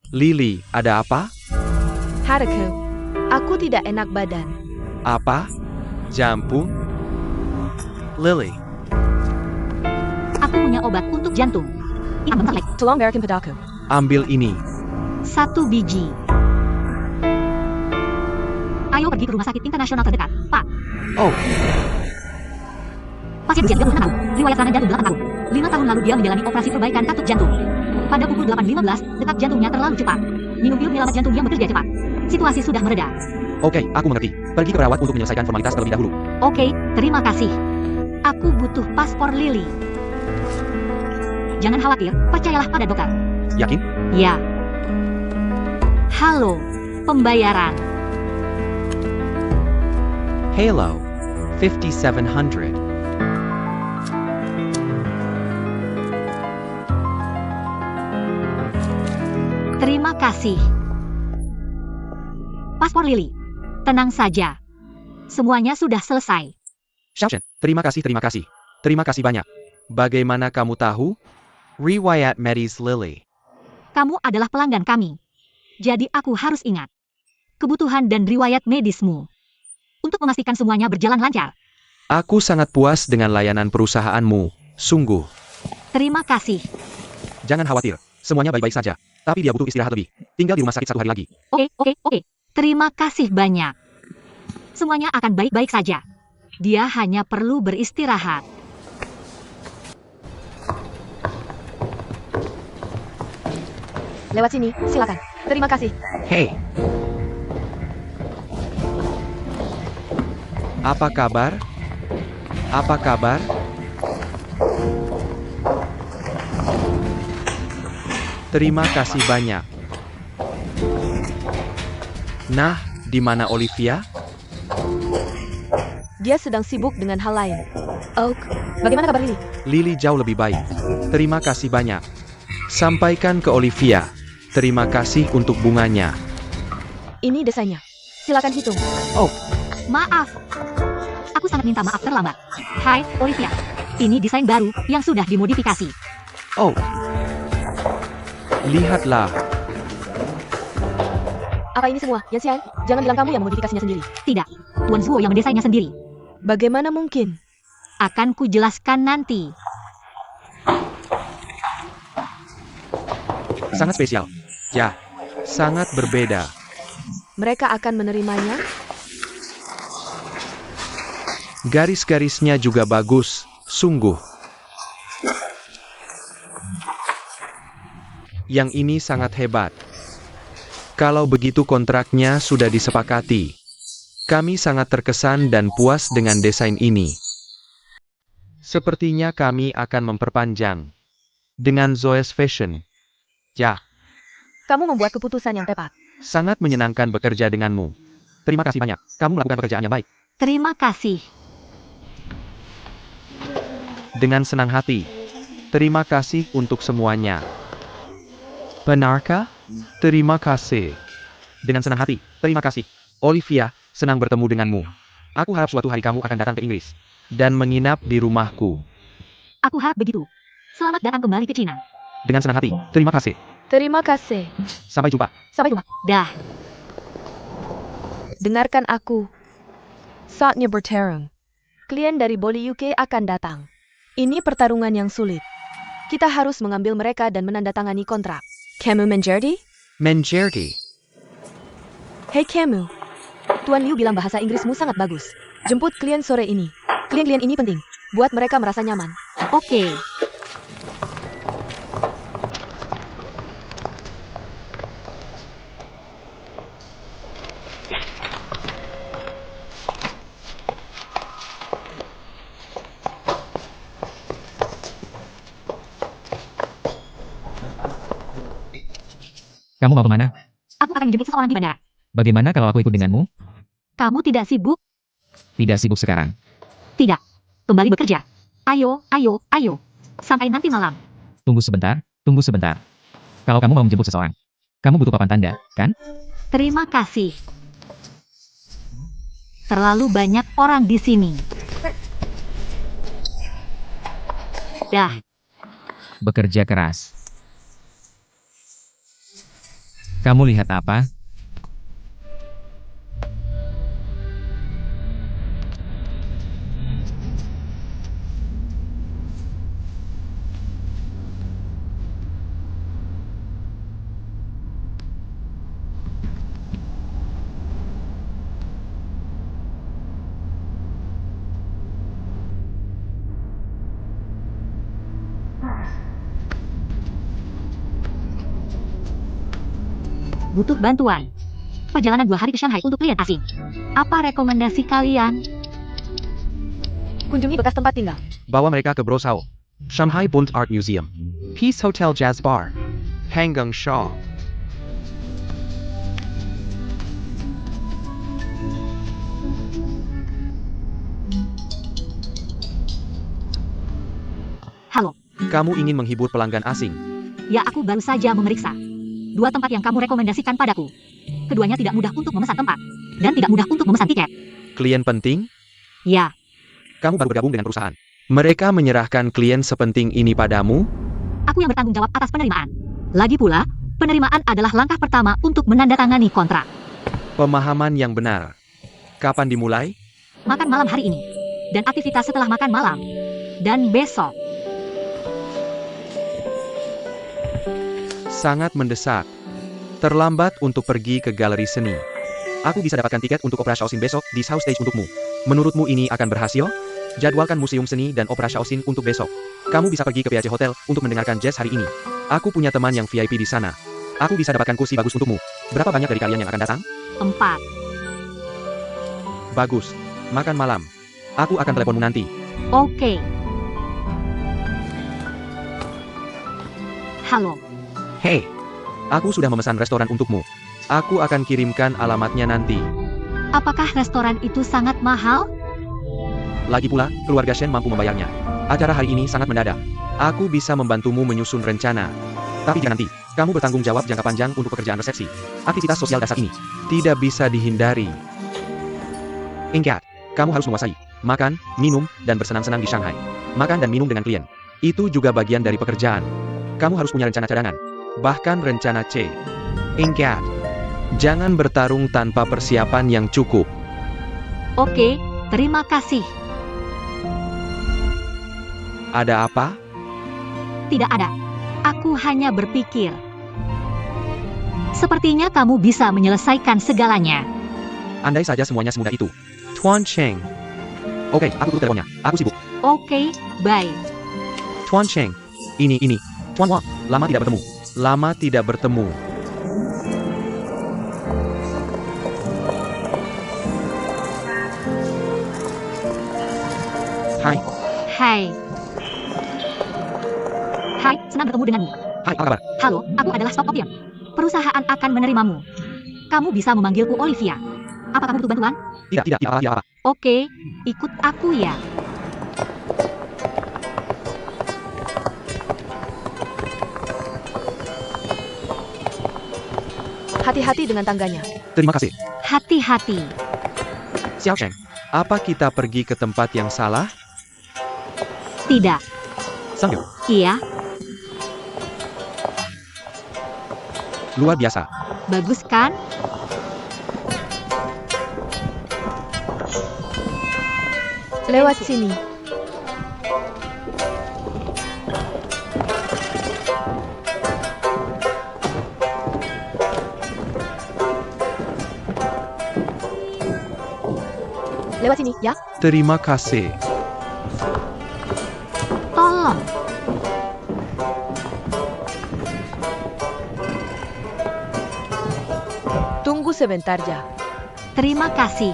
Lily, ada apa? Haruko, aku tidak enak badan. Apa? Jantung? Lily, Aku punya obat untuk jantung. Ini bentar lagi. Tolong berikan padaku. ambil ini. 1 biji. Ayo pergi ke rumah sakit internasional terdekat, Pak. Oh, Pasien berusia 36 tahun, riwayat serangan jantung 8 tahun. 5 tahun lalu dia menjalani operasi perbaikan katup jantung. Pada pukul 8.15, detak jantungnya terlalu cepat. Minum pil penyelamat jantung yang bekerja cepat. Situasi sudah mereda. oke, aku mengerti. Pergi ke perawat untuk menyelesaikan formalitas terlebih dahulu. Oke, terima kasih. Aku butuh paspor Lily. Jangan khawatir, percayalah pada dokter. Yakin? Ya. Halo, pembayaran. Halo, 5700. Terima kasih. Paspor Lily. Tenang saja. Semuanya sudah selesai. Xiaoshen, terima kasih, terima kasih. Terima kasih banyak. Bagaimana kamu tahu? Riwayat medis Lily. Kamu adalah pelanggan kami. Jadi aku harus ingat kebutuhan dan riwayat medismu. Untuk memastikan semuanya berjalan lancar. Aku sangat puas dengan layanan perusahaanmu. Sungguh. Terima kasih. Jangan khawatir. Semuanya baik-baik saja. Tapi dia butuh istirahat lebih. Tinggal di rumah sakit 1 hari lagi. Oke. Terima kasih banyak. Semuanya akan baik-baik saja. Dia hanya perlu beristirahat. Lewat sini, silakan. Terima kasih. Hei. Apa kabar? Apa kabar? Terima kasih banyak. Nah, di mana Olivia? Dia sedang sibuk dengan hal lain. Oak, bagaimana kabar Lily? Lily jauh lebih baik. Terima kasih banyak. Sampaikan ke Olivia. Terima kasih untuk bunganya. Ini desainnya. Silakan hitung. Oh, Maaf. Aku sangat minta maaf terlambat. Hai, Olivia. Ini desain baru yang sudah dimodifikasi. oh. Lihatlah. Apa ini semua, Yanxian? Jangan bilang kamu yang memodifikasinya sendiri. Tidak, Tuan Zuo yang mendesainnya sendiri. Bagaimana mungkin? Akan kujelaskan nanti. Sangat spesial. Ya, sangat berbeda. Mereka akan menerimanya? Garis-garisnya juga bagus, sungguh. Yang ini sangat hebat. Kalau begitu kontraknya sudah disepakati. Kami sangat terkesan dan puas dengan desain ini. Sepertinya kami akan memperpanjang. Dengan Zoes Fashion. Ya, Kamu membuat keputusan yang tepat. sangat menyenangkan bekerja denganmu. Terima kasih banyak. Kamu melakukan pekerjaan yang baik. Terima kasih. Dengan senang hati. Terima kasih untuk semuanya. Benarkah? Terima kasih. Dengan senang hati. Terima kasih. Olivia, senang bertemu denganmu. Aku harap suatu hari kamu akan datang ke Inggris. Dan menginap di rumahku. Aku harap begitu. Selamat datang kembali ke Cina. Dengan senang hati. Terima kasih. Terima kasih. Sampai jumpa. Sampai jumpa. Dah. Dengarkan aku. Saatnya bertarung. Klien dari Boli UK akan datang. Ini pertarungan yang sulit. Kita harus mengambil mereka dan menandatangani kontrak. Kamu menjadi? Menjadi. Hei Kamu. Tuan Liu bilang bahasa Inggrismu sangat bagus. Jemput klien sore ini. Klien-klien ini penting. Buat mereka merasa nyaman. Oke. Kamu mau kemana? Aku akan menjemput seseorang di bandara. Bagaimana kalau aku ikut denganmu? Kamu tidak sibuk? Tidak sibuk sekarang. Tidak. Kembali bekerja. Ayo. Sampai nanti malam. Tunggu sebentar, tunggu sebentar. Kalau kamu mau menjemput seseorang, kamu butuh papan tanda, kan? Terima kasih. Terlalu banyak orang di sini. Dah. Bekerja keras. Kamu lihat apa? Butuh bantuan. Perjalanan 2 hari ke Shanghai untuk klien asing. Apa rekomendasi kalian? Kunjungi bekas tempat tinggal. Bawa mereka ke Brosao, Shanghai Bund Art Museum, Peace Hotel Jazz Bar, Hangang Shaw. Halo. Kamu ingin menghibur pelanggan asing? Ya, aku baru saja memeriksa 2 tempat yang kamu rekomendasikan padaku. Keduanya tidak mudah untuk memesan tempat dan tidak mudah untuk memesan tiket. Klien penting? Ya, Kamu baru bergabung dengan perusahaan. Mereka menyerahkan klien sepenting ini padamu? aku yang bertanggung jawab atas penerimaan. Lagi pula, penerimaan adalah langkah pertama untuk menandatangani kontrak. Pemahaman yang benar. Kapan dimulai? Makan malam hari ini dan aktivitas setelah makan malam dan besok. Sangat mendesak. Terlambat untuk pergi ke galeri seni. Aku bisa dapatkan tiket untuk opera Shaoxin besok di South Stage untukmu. Menurutmu ini akan berhasil? Jadwalkan museum seni dan opera Shaoxin untuk besok. Kamu bisa pergi ke PAC Hotel untuk mendengarkan jazz hari ini. Aku punya teman yang VIP di sana. Aku bisa dapatkan kursi bagus untukmu. Berapa banyak dari kalian yang akan datang? 4. Bagus. Makan malam. Aku akan teleponmu nanti. Oke. Halo. Hei, aku sudah memesan restoran untukmu. Aku akan kirimkan alamatnya nanti. Apakah restoran itu sangat mahal? Lagi pula, keluarga Shen mampu membayarnya. Acara hari ini sangat mendadak. Aku bisa membantumu menyusun rencana. Tapi jika nanti, kamu bertanggung jawab jangka panjang untuk pekerjaan resepsi. Aktivitas sosial dasar ini tidak bisa dihindari. Ingat, kamu harus menguasai makan, minum, dan bersenang-senang di Shanghai. Makan dan minum dengan klien. Itu juga bagian dari pekerjaan. Kamu harus punya rencana cadangan. Bahkan rencana C. Ingat, jangan bertarung tanpa persiapan yang cukup. Oke, terima kasih. Ada apa? Tidak ada. Aku hanya berpikir. Sepertinya kamu bisa menyelesaikan segalanya. Andai saja semuanya semudah itu. Tuan Cheng. Oke, aku tutup teleponnya. Aku sibuk. Oke, bye. Tuan Cheng. Ini. Tuan Wang. Lama tidak bertemu. Lama tidak bertemu. Hai. Hai. Hai, senang bertemu denganmu. Hai, apa kabar? Halo, aku adalah Stock Option. Perusahaan akan menerimamu. Kamu bisa memanggilku Olivia. Apa kamu butuh bantuan? Tidak apa. Oke, ikut aku ya. Hati-hati dengan tangganya. Terima kasih. Hati-hati. Xiao Cheng. Apa kita pergi ke tempat yang salah? Tidak. Sangyo. Iya, Luar biasa. bagus kan? Lewat sini. Lewat sini, ya. Terima kasih. Tolong. Tunggu sebentar ya. Terima kasih.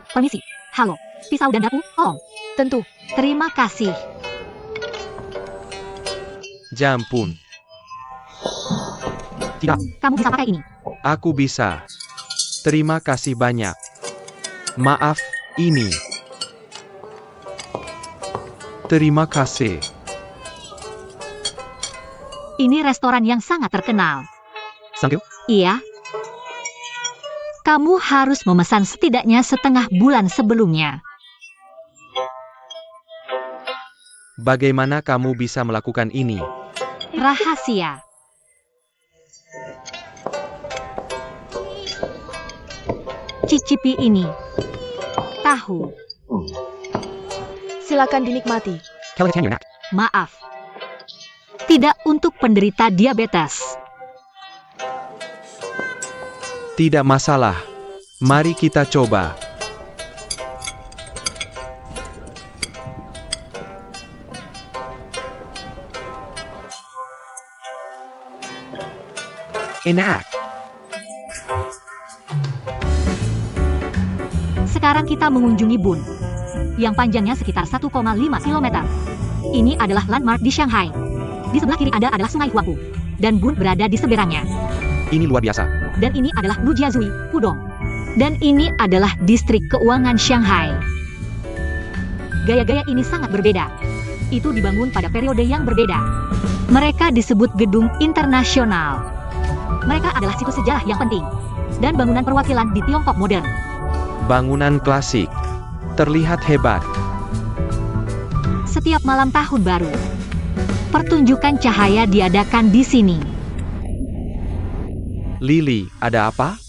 Permisi. Halo. Pisau dan dapu, tolong. Tentu. Terima kasih. Jampun. Tidak, Kamu bisa pakai ini. aku bisa. Terima kasih banyak. Maaf, ini. Terima kasih. Ini restoran yang sangat terkenal. Sangyo. Iya. Kamu harus memesan setidaknya setengah bulan sebelumnya. Bagaimana kamu bisa melakukan ini? Rahasia. Cicipi ini. Tahu. Silakan dinikmati. Maaf. Tidak untuk penderita diabetes. Tidak masalah. Mari kita coba. Enak. Sekarang kita mengunjungi Bun, yang panjangnya sekitar 1,5 km. Ini adalah landmark di Shanghai. Di sebelah kiri Anda adalah Sungai Huangpu, dan Bun berada di seberangnya. Ini luar biasa. Dan ini adalah Lujiazui, Pudong. Dan ini adalah distrik keuangan Shanghai. Gaya-gaya ini sangat berbeda. Itu dibangun pada periode yang berbeda. Mereka disebut gedung internasional. Mereka adalah situs sejarah yang penting, dan bangunan perwakilan di Tiongkok modern. Bangunan klasik. Terlihat hebat. Setiap malam tahun baru, pertunjukan cahaya diadakan di sini. Lily, ada apa?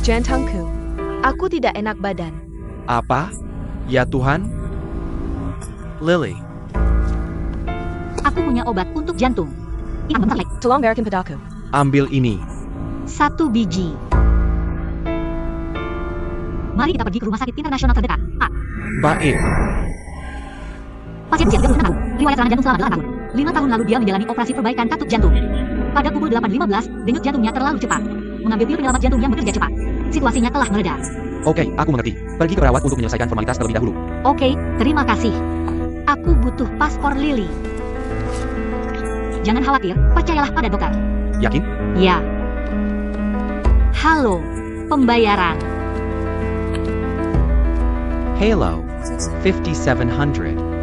Jantungku. Aku tidak enak badan. Apa? Ya Tuhan? Lily, Aku punya obat untuk jantung. Ini bentar lagi. Tolong berikan padaku. ambil ini. 1 biji. Mari kita pergi ke rumah sakit internasional terdekat. Baik. Pasien usia 36 tahun, riwayat serangan jantung selama 8 tahun. 5 tahun lalu dia menjalani operasi perbaikan katup jantung. Pada pukul 8.15, denyut jantungnya terlalu cepat. Mengambil pil penyelamat jantung yang bekerja cepat. Situasinya telah mereda. Oke, aku mengerti. Pergi ke perawat untuk menyelesaikan formalitas terlebih dahulu. Oke, terima kasih. Aku butuh paspor Lily. Jangan khawatir, percayalah pada dokter. Yakin? Ya. Halo, pembayaran. Halo. 5700.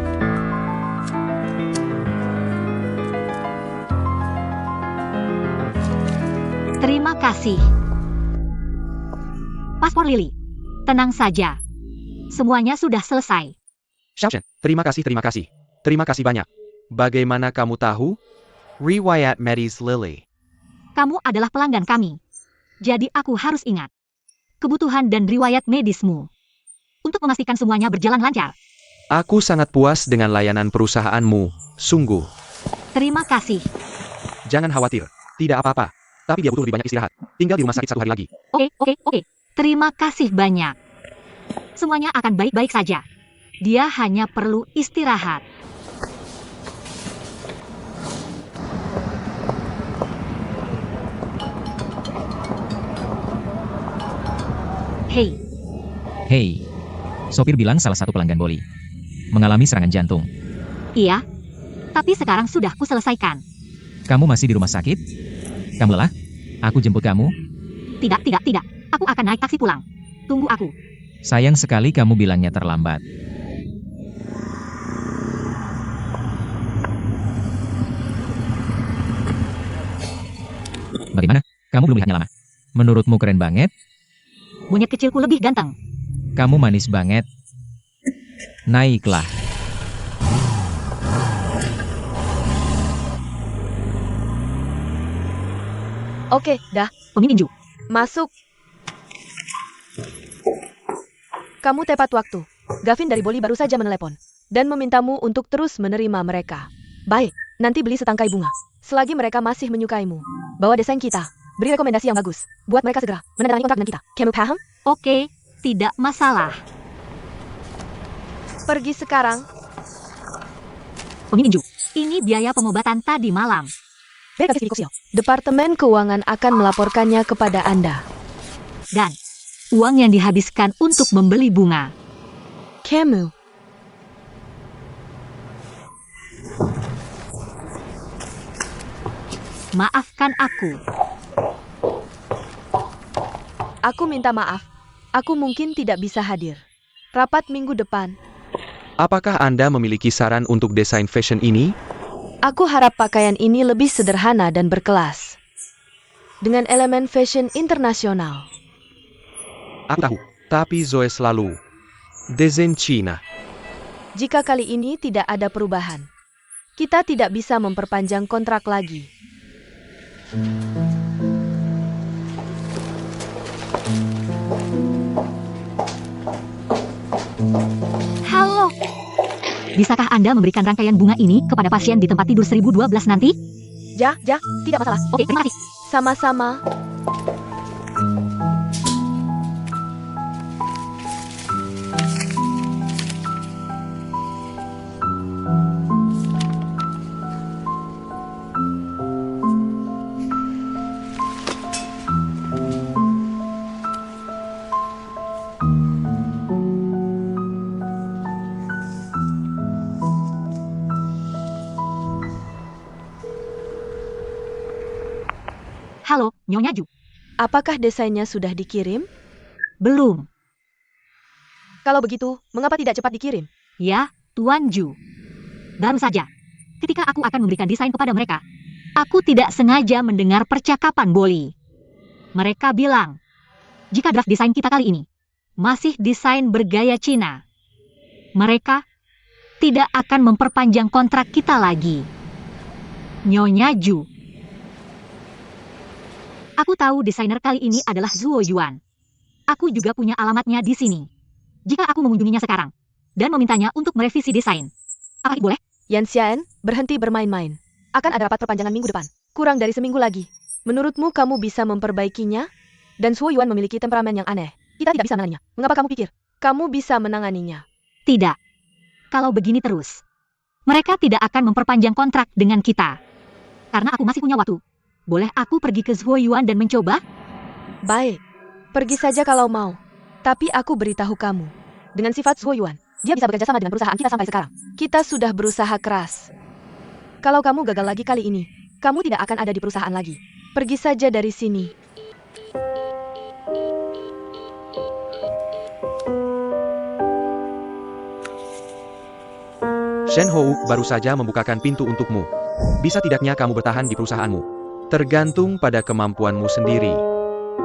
Terima kasih. Paspor Lily. Tenang saja. Semuanya sudah selesai. Xiaoshen, terima kasih. Terima kasih banyak. Bagaimana kamu tahu? Riwayat medis Lily. Kamu adalah pelanggan kami. Jadi aku harus ingat kebutuhan dan riwayat medismu. Untuk memastikan semuanya berjalan lancar. Aku sangat puas dengan layanan perusahaanmu. Sungguh. Terima kasih. Jangan khawatir. Tidak apa-apa. Tapi dia butuh lebih banyak istirahat. Tinggal di rumah sakit 1 hari lagi. Oke. Terima kasih banyak. Semuanya akan baik-baik saja. Dia hanya perlu istirahat. Hei, sopir bilang salah satu pelanggan Boli mengalami serangan jantung. Iya. Tapi sekarang sudah kuselesaikan. Kamu masih di rumah sakit? Kamu lelah? Aku jemput kamu. Tidak. Aku akan naik taksi pulang. Tunggu aku. Sayang sekali kamu bilangnya terlambat. Bagaimana? Kamu belum lihatnya lama. Menurutmu keren banget? Monyet kecilku lebih ganteng. Kamu manis banget. Naiklah. Oke, dah. Pemimpin Ju. Masuk. Kamu tepat waktu. Gavin dari Boli baru saja menelepon. Dan memintamu untuk terus menerima mereka. Baik, nanti beli setangkai bunga. Selagi mereka masih menyukaimu. Bawa desain kita. Beri rekomendasi yang bagus. Buat mereka segera menandatangani kontrak dengan kita. Kamu paham? Oke, tidak masalah. Pergi sekarang. Pemimpin Ju. Ini biaya pengobatan tadi malam. Departemen Keuangan akan melaporkannya kepada Anda. Dan uang yang dihabiskan untuk membeli bunga. Kamu. Maafkan aku. Aku minta maaf. Aku mungkin tidak bisa hadir. Rapat minggu depan. Apakah Anda memiliki saran untuk desain fashion ini? Aku harap pakaian ini lebih sederhana dan berkelas. Dengan elemen fashion internasional. Aku tahu, tapi Zoe selalu desain Cina. Jika kali ini tidak ada perubahan, kita tidak bisa memperpanjang kontrak lagi. Halo. Bisakah Anda memberikan rangkaian bunga ini kepada pasien di tempat tidur 1012 nanti? Ja, tidak masalah. Oke, terima kasih. Sama-sama. Halo, Nyonya Ju. Apakah desainnya sudah dikirim? Belum. Kalau begitu, mengapa tidak cepat dikirim? Ya, Tuan Ju. Baru saja, ketika aku akan memberikan desain kepada mereka, aku tidak sengaja mendengar percakapan Boli. Mereka bilang, jika draft desain kita kali ini masih desain bergaya Cina, mereka tidak akan memperpanjang kontrak kita lagi. Nyonya Ju. Aku tahu desainer kali ini adalah Zuo Yuan. Aku juga punya alamatnya di sini. Jika aku mengunjunginya sekarang dan memintanya untuk merevisi desain, apakah boleh? Yan Xian, berhenti bermain-main. Akan ada rapat perpanjangan minggu depan. Kurang dari seminggu lagi. Menurutmu kamu bisa memperbaikinya? Dan Zuo Yuan memiliki temperamen yang aneh. Kita tidak bisa menanganinya. Mengapa kamu pikir kamu bisa menanganinya? Tidak. Kalau begini terus, mereka tidak akan memperpanjang kontrak dengan kita. Karena aku masih punya waktu. Boleh aku pergi ke Zuo Yuan dan mencoba? Baik. Pergi saja kalau mau. Tapi aku beritahu kamu. Dengan sifat Zuo Yuan, dia bisa bekerja sama dengan perusahaan kita sampai sekarang. Kita sudah berusaha keras. Kalau kamu gagal lagi kali ini, kamu tidak akan ada di perusahaan lagi. Pergi saja dari sini. Shen Hou baru saja membukakan pintu untukmu. Bisa tidaknya kamu bertahan di perusahaanmu? Tergantung pada kemampuanmu sendiri.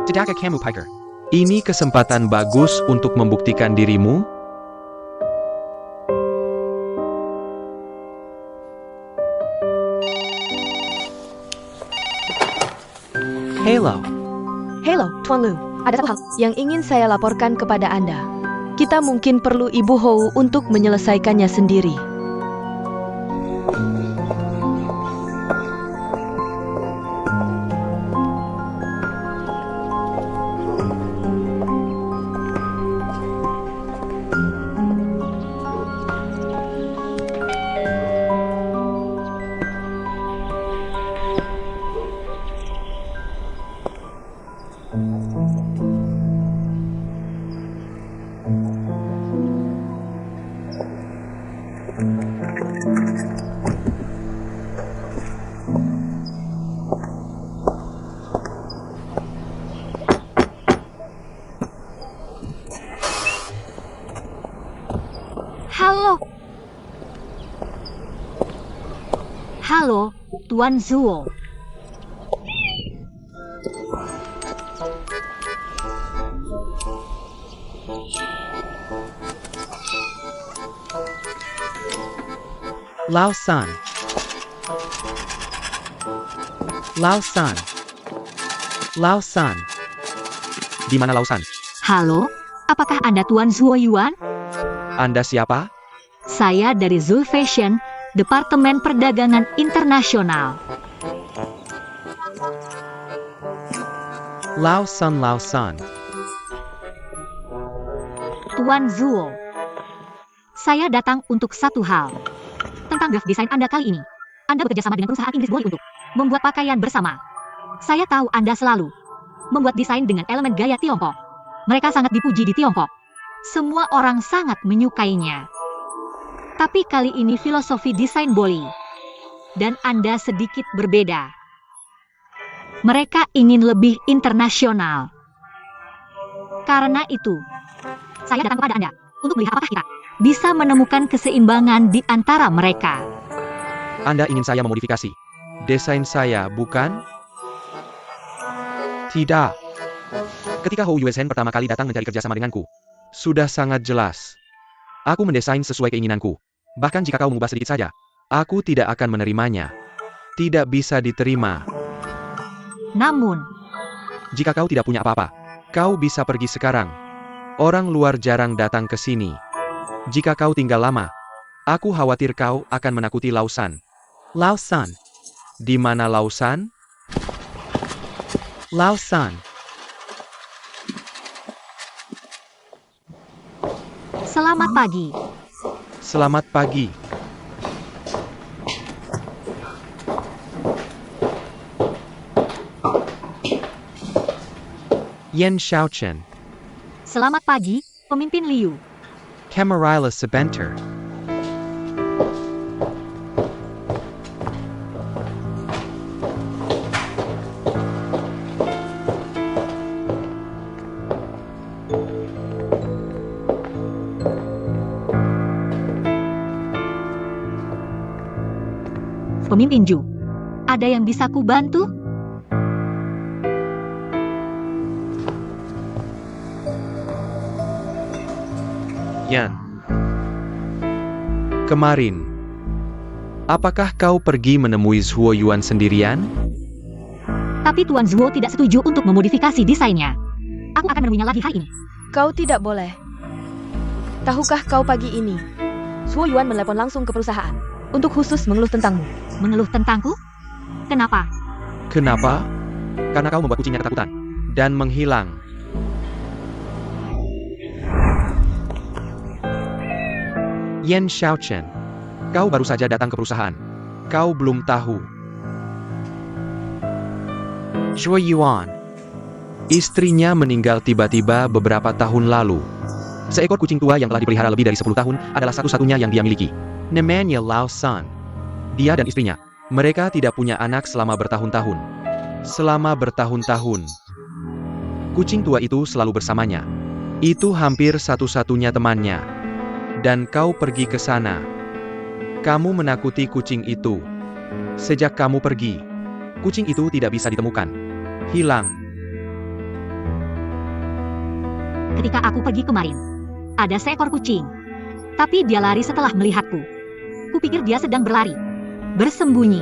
Tidakkah kamu Piker? Ini kesempatan bagus untuk membuktikan dirimu. Hello. Hello, Tuan Lu. Ada satu hal yang ingin saya laporkan kepada Anda. Kita mungkin perlu Ibu Hou untuk menyelesaikannya sendiri. Halo. Halo, Tuan Zuo. Lao San. Lao San. Lao San. Di mana Lao San? Halo, apakah Anda Tuan Zuo Yuan? Anda siapa? Saya dari Zul Fashion, Departemen Perdagangan Internasional. Lao San, Lao San. Tuan Zuo. Saya datang untuk satu hal. Tentang draft desain Anda kali ini. Anda bekerja sama dengan perusahaan Inggris Boli untuk membuat pakaian bersama. Saya tahu Anda selalu membuat desain dengan elemen gaya Tiongkok. Mereka sangat dipuji di Tiongkok. Semua orang sangat menyukainya. Tapi kali ini filosofi desain Boli dan Anda sedikit berbeda. Mereka ingin lebih internasional. Karena itu, saya datang kepada Anda untuk melihat apakah kita bisa menemukan keseimbangan di antara mereka. Anda ingin saya memodifikasi desain saya, bukan? Tidak. Ketika Hou Yuezhen pertama kali datang mencari kerjasama denganku, sudah sangat jelas. Aku mendesain sesuai keinginanku. Bahkan jika kau mengubah sedikit saja, aku tidak akan menerimanya. Tidak bisa diterima. Namun, Jika kau tidak punya apa-apa, kau bisa pergi sekarang. Orang luar jarang datang ke sini. Jika kau tinggal lama, aku khawatir kau akan menakuti Lausan. Lausan? Di mana Lausan? Lausan. selamat pagi. Selamat pagi. Yan Xiaochen. Selamat pagi, pemimpin Liu. Camarilla Sebenter. Pemimpin Ju. Ada yang bisa ku bantu? Yan. Kemarin, apakah kau pergi menemui Zhuo Yuan sendirian? Tapi Tuan Zhuo tidak setuju untuk memodifikasi desainnya. Aku akan menemuinya lagi hari ini. Kau tidak boleh. Tahukah kau pagi ini, Zhuo Yuan menelepon langsung ke perusahaan untuk khusus mengeluh tentangmu. Mengeluh tentangku? Kenapa? Kenapa? Karena kau membuat kucingnya ketakutan dan menghilang. Yan Xiaochen, kau baru saja datang ke perusahaan. Kau belum tahu. Zhuo Yuan, istrinya meninggal tiba-tiba beberapa tahun lalu. Seekor kucing tua yang telah dipelihara lebih dari 10 tahun adalah satu-satunya yang dia miliki. Namanya Lao San. Dia dan istrinya, mereka tidak punya anak selama bertahun-tahun. Selama bertahun-tahun, kucing tua itu selalu bersamanya. Itu hampir satu-satunya temannya. Dan kau pergi ke sana. Kamu menakuti kucing itu. Sejak kamu pergi, kucing itu tidak bisa ditemukan. Hilang. Ketika aku pergi kemarin, ada seekor kucing. Tapi dia lari setelah melihatku. Kupikir dia sedang berlari. Bersembunyi.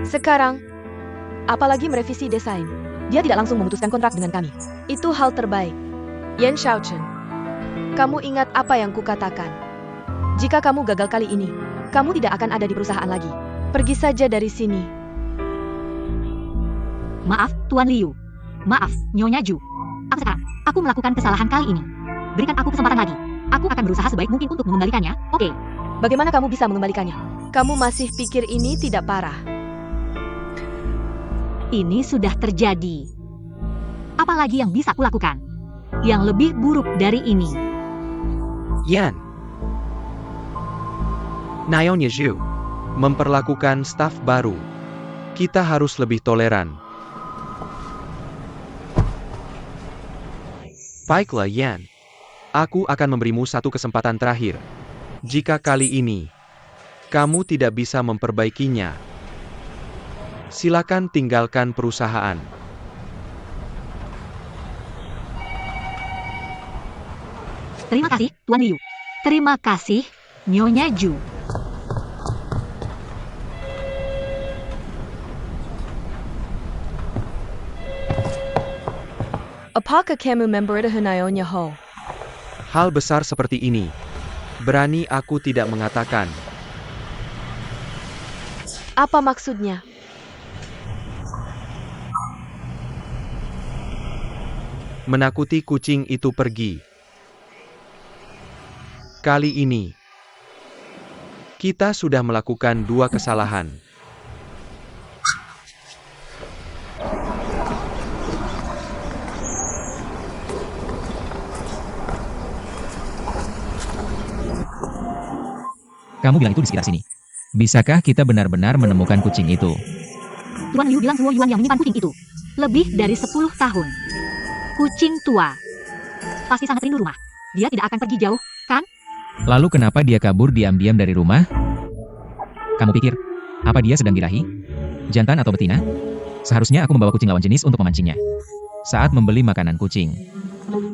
Sekarang, apalagi merevisi desain, dia tidak langsung memutuskan kontrak dengan kami. Itu hal terbaik. Yan Xiaochen, kamu ingat apa yang kukatakan? Jika kamu gagal kali ini, kamu tidak akan ada di perusahaan lagi. Pergi saja dari sini. Maaf, Tuan Liu. Maaf, Nyonya Ju. Aku melakukan kesalahan kali ini. Berikan aku kesempatan lagi. Aku akan berusaha sebaik mungkin untuk mengembalikannya, oke? Bagaimana kamu bisa mengembalikannya? Kamu masih pikir ini tidak parah? Ini sudah terjadi. Apalagi yang bisa kulakukan? Yang lebih buruk dari ini. Yan. Naonya Zhu. Memperlakukan staf baru. Kita harus lebih toleran. Baiklah Yan. Aku akan memberimu satu kesempatan terakhir. Jika kali ini, kamu tidak bisa memperbaikinya, silakan tinggalkan perusahaan. Terima kasih, Tuan Liu. Terima kasih, Nyonya Ju. Apakah kamu memberitahu Nyonya Ho? Hal besar seperti ini, berani aku tidak mengatakan. Apa maksudnya? Menakuti kucing itu pergi. Kali ini, kita sudah melakukan 2 kesalahan. Kamu bilang itu di sekitar sini. Bisakah kita benar-benar menemukan kucing itu? Tuan Liu bilang Zhuo Yuan yang menyimpan kucing itu. Lebih dari 10 tahun. Kucing tua. Pasti sangat rindu rumah. Dia tidak akan pergi jauh, kan? Lalu kenapa dia kabur diam-diam dari rumah? Kamu pikir, apa dia sedang birahi? Jantan atau betina? Seharusnya aku membawa kucing lawan jenis untuk memancingnya. Saat membeli makanan kucing.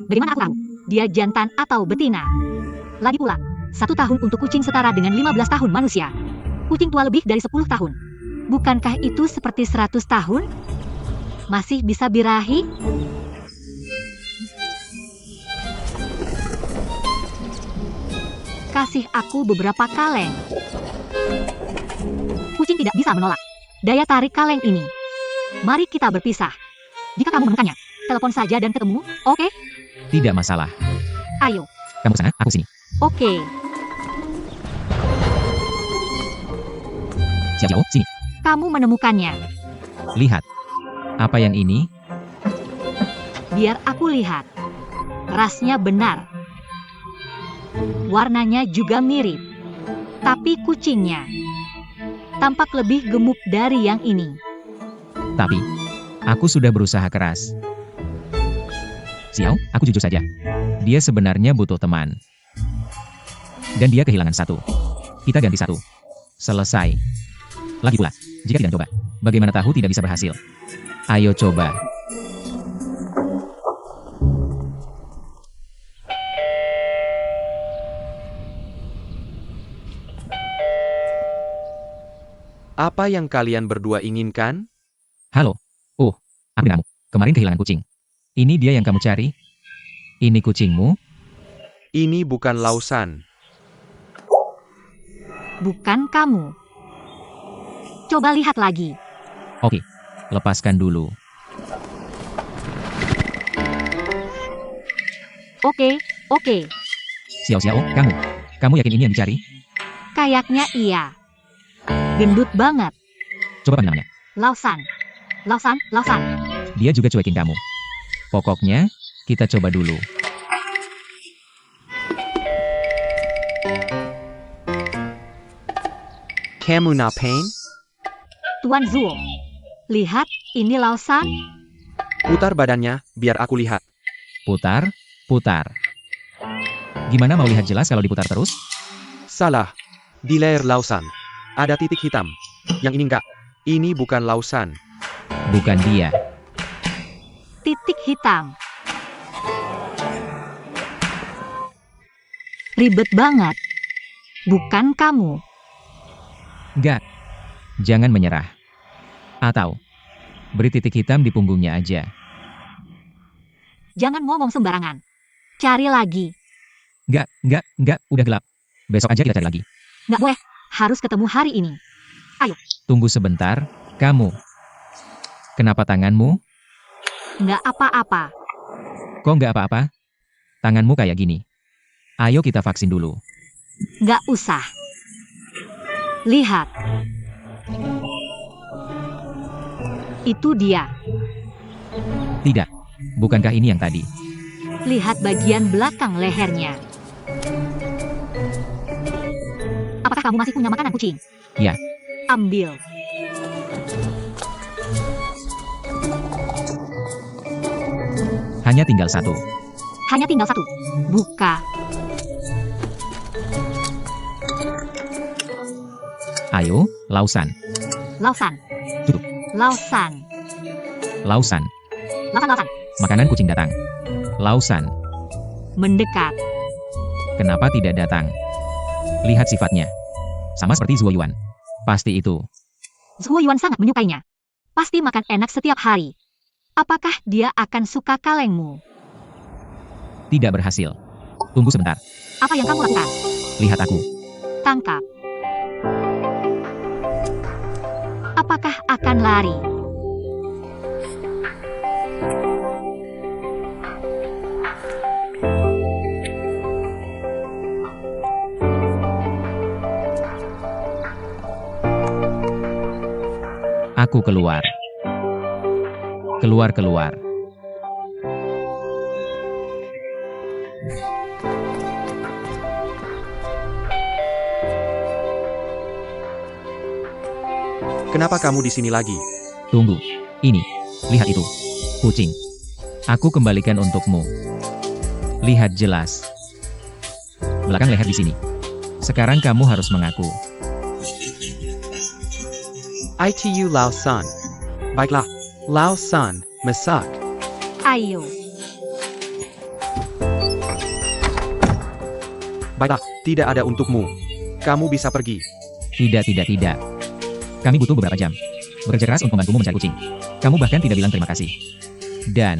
Bagaimana aku tahu? Dia jantan atau betina? Lagi pula, 1 tahun untuk kucing setara dengan 15 tahun manusia. Kucing tua lebih dari 10 tahun. Bukankah itu seperti 100 tahun? Masih bisa birahi? Kasih aku beberapa kaleng. Kucing tidak bisa menolak daya tarik kaleng ini. Mari kita berpisah. Jika kamu menemukannya, telepon saja dan ketemu, oke? Tidak masalah. Ayo, Kamu sana, aku sini. oke. Xiao Xiao, sini. Kamu menemukannya. Lihat. Apa yang ini? Biar aku lihat. Rasnya benar. Warnanya juga mirip. Tapi kucingnya tampak lebih gemuk dari yang ini. Tapi, aku sudah berusaha keras. Xiao, aku jujur saja. Dia sebenarnya butuh teman. Dan dia kehilangan 1. Kita ganti 1. Selesai. Lagi pula, jika tidak coba, bagaimana tahu tidak bisa berhasil? Ayo coba. Apa yang kalian berdua inginkan? Halo. Oh, aku dengarmu. Kemarin kehilangan kucing. Ini dia yang kamu cari? Ini kucingmu? Ini bukan Lausan. Bukan kamu. Coba lihat lagi. Oke, lepaskan dulu. Oke. Xiao Xiao, kamu yakin ini yang dicari? Kayaknya iya. Gendut banget. Coba apa namanya? Lausan. Dia juga cuekin kamu. Pokoknya, kita coba dulu. Kamu ngapain? Tuan Zuo. Lihat, ini Lausan. Putar badannya, biar aku lihat. Putar. Gimana mau lihat jelas kalau diputar terus? Salah. Di leher Lausan. Ada titik hitam. Yang ini enggak. Ini bukan Lausan. Bukan dia. Titik hitam. Ribet banget. Bukan kamu. Enggak. Jangan menyerah. Atau, beri titik hitam di punggungnya aja. Jangan ngomong sembarangan. Cari lagi. Enggak, udah gelap. Besok aja kita cari lagi. Nggak boleh. Harus ketemu hari ini. Tunggu sebentar, kamu. Kenapa tanganmu? Nggak apa-apa. Kok nggak apa-apa? Tanganmu kayak gini. Ayo kita vaksin dulu. Nggak usah. Lihat. Itu dia. Tidak. Bukankah ini yang tadi? Lihat bagian belakang lehernya. Apakah kamu masih punya makanan kucing? Ya. Ambil. Hanya tinggal 1. Hanya tinggal 1. Buka. Ayo, Lausan. Lausan. Tutup. Lausan. Lausan. Lausan. Makanan kucing datang. Lausan. Mendekat. Kenapa tidak datang? Lihat sifatnya. Sama seperti Zuo Yuan. Pasti itu. Zuo Yuan sangat menyukainya. Pasti makan enak setiap hari. Apakah dia akan suka kalengmu? Tidak berhasil. Tunggu sebentar. Apa yang kamu lakukan? Lihat aku. Tangkap. Apakah akan lari? Aku keluar. Keluar. Kenapa kamu di sini lagi? Tunggu. Ini. Lihat itu. Kucing. Aku kembalikan untukmu. Lihat jelas. Belakang leher di sini. Sekarang kamu harus mengaku. ITU Lausan. Baiklah, Lao San, masak. Ayo. Baiklah, tidak ada untukmu. Kamu bisa pergi. Tidak. Kami butuh beberapa jam. Bekerja keras untuk membantumu mencari kucing. Kamu bahkan tidak bilang terima kasih. Dan...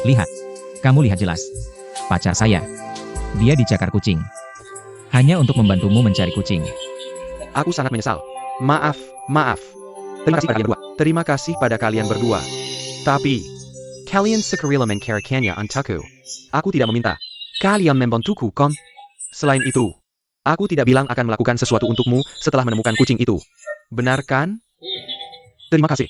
lihat. Kamu lihat jelas. Pacar saya. Dia dicakar kucing. Hanya untuk membantumu mencari kucing. Aku sangat menyesal. Maaf. Terima kasih pada kalian berdua. Tapi, kalian sekarila mengkarakannya untukku. Aku tidak meminta. Kalian membantuku, kon. Selain itu, aku tidak bilang akan melakukan sesuatu untukmu setelah menemukan kucing itu. Benar kan? Terima kasih.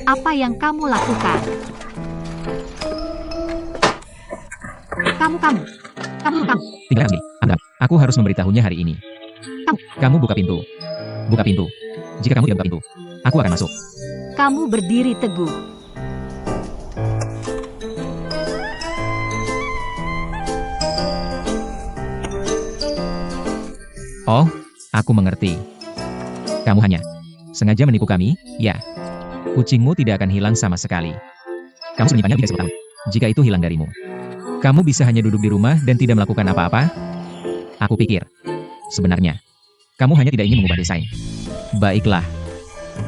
Apa yang kamu lakukan? Kamu. Tinggalkan sendiri. Anggap, aku harus memberitahunya hari ini. Kamu buka pintu. Jika kamu tidak buka pintu, aku akan masuk. Kamu berdiri teguh. Oh, aku mengerti. Kamu hanya sengaja menipu kami, ya. Kucingmu tidak akan hilang sama sekali. Kamu menyimpannya lebih dari 10 tahun. Jika itu hilang darimu, kamu bisa hanya duduk di rumah dan tidak melakukan apa-apa? Aku pikir, sebenarnya, kamu hanya tidak ingin mengubah desain. Baiklah.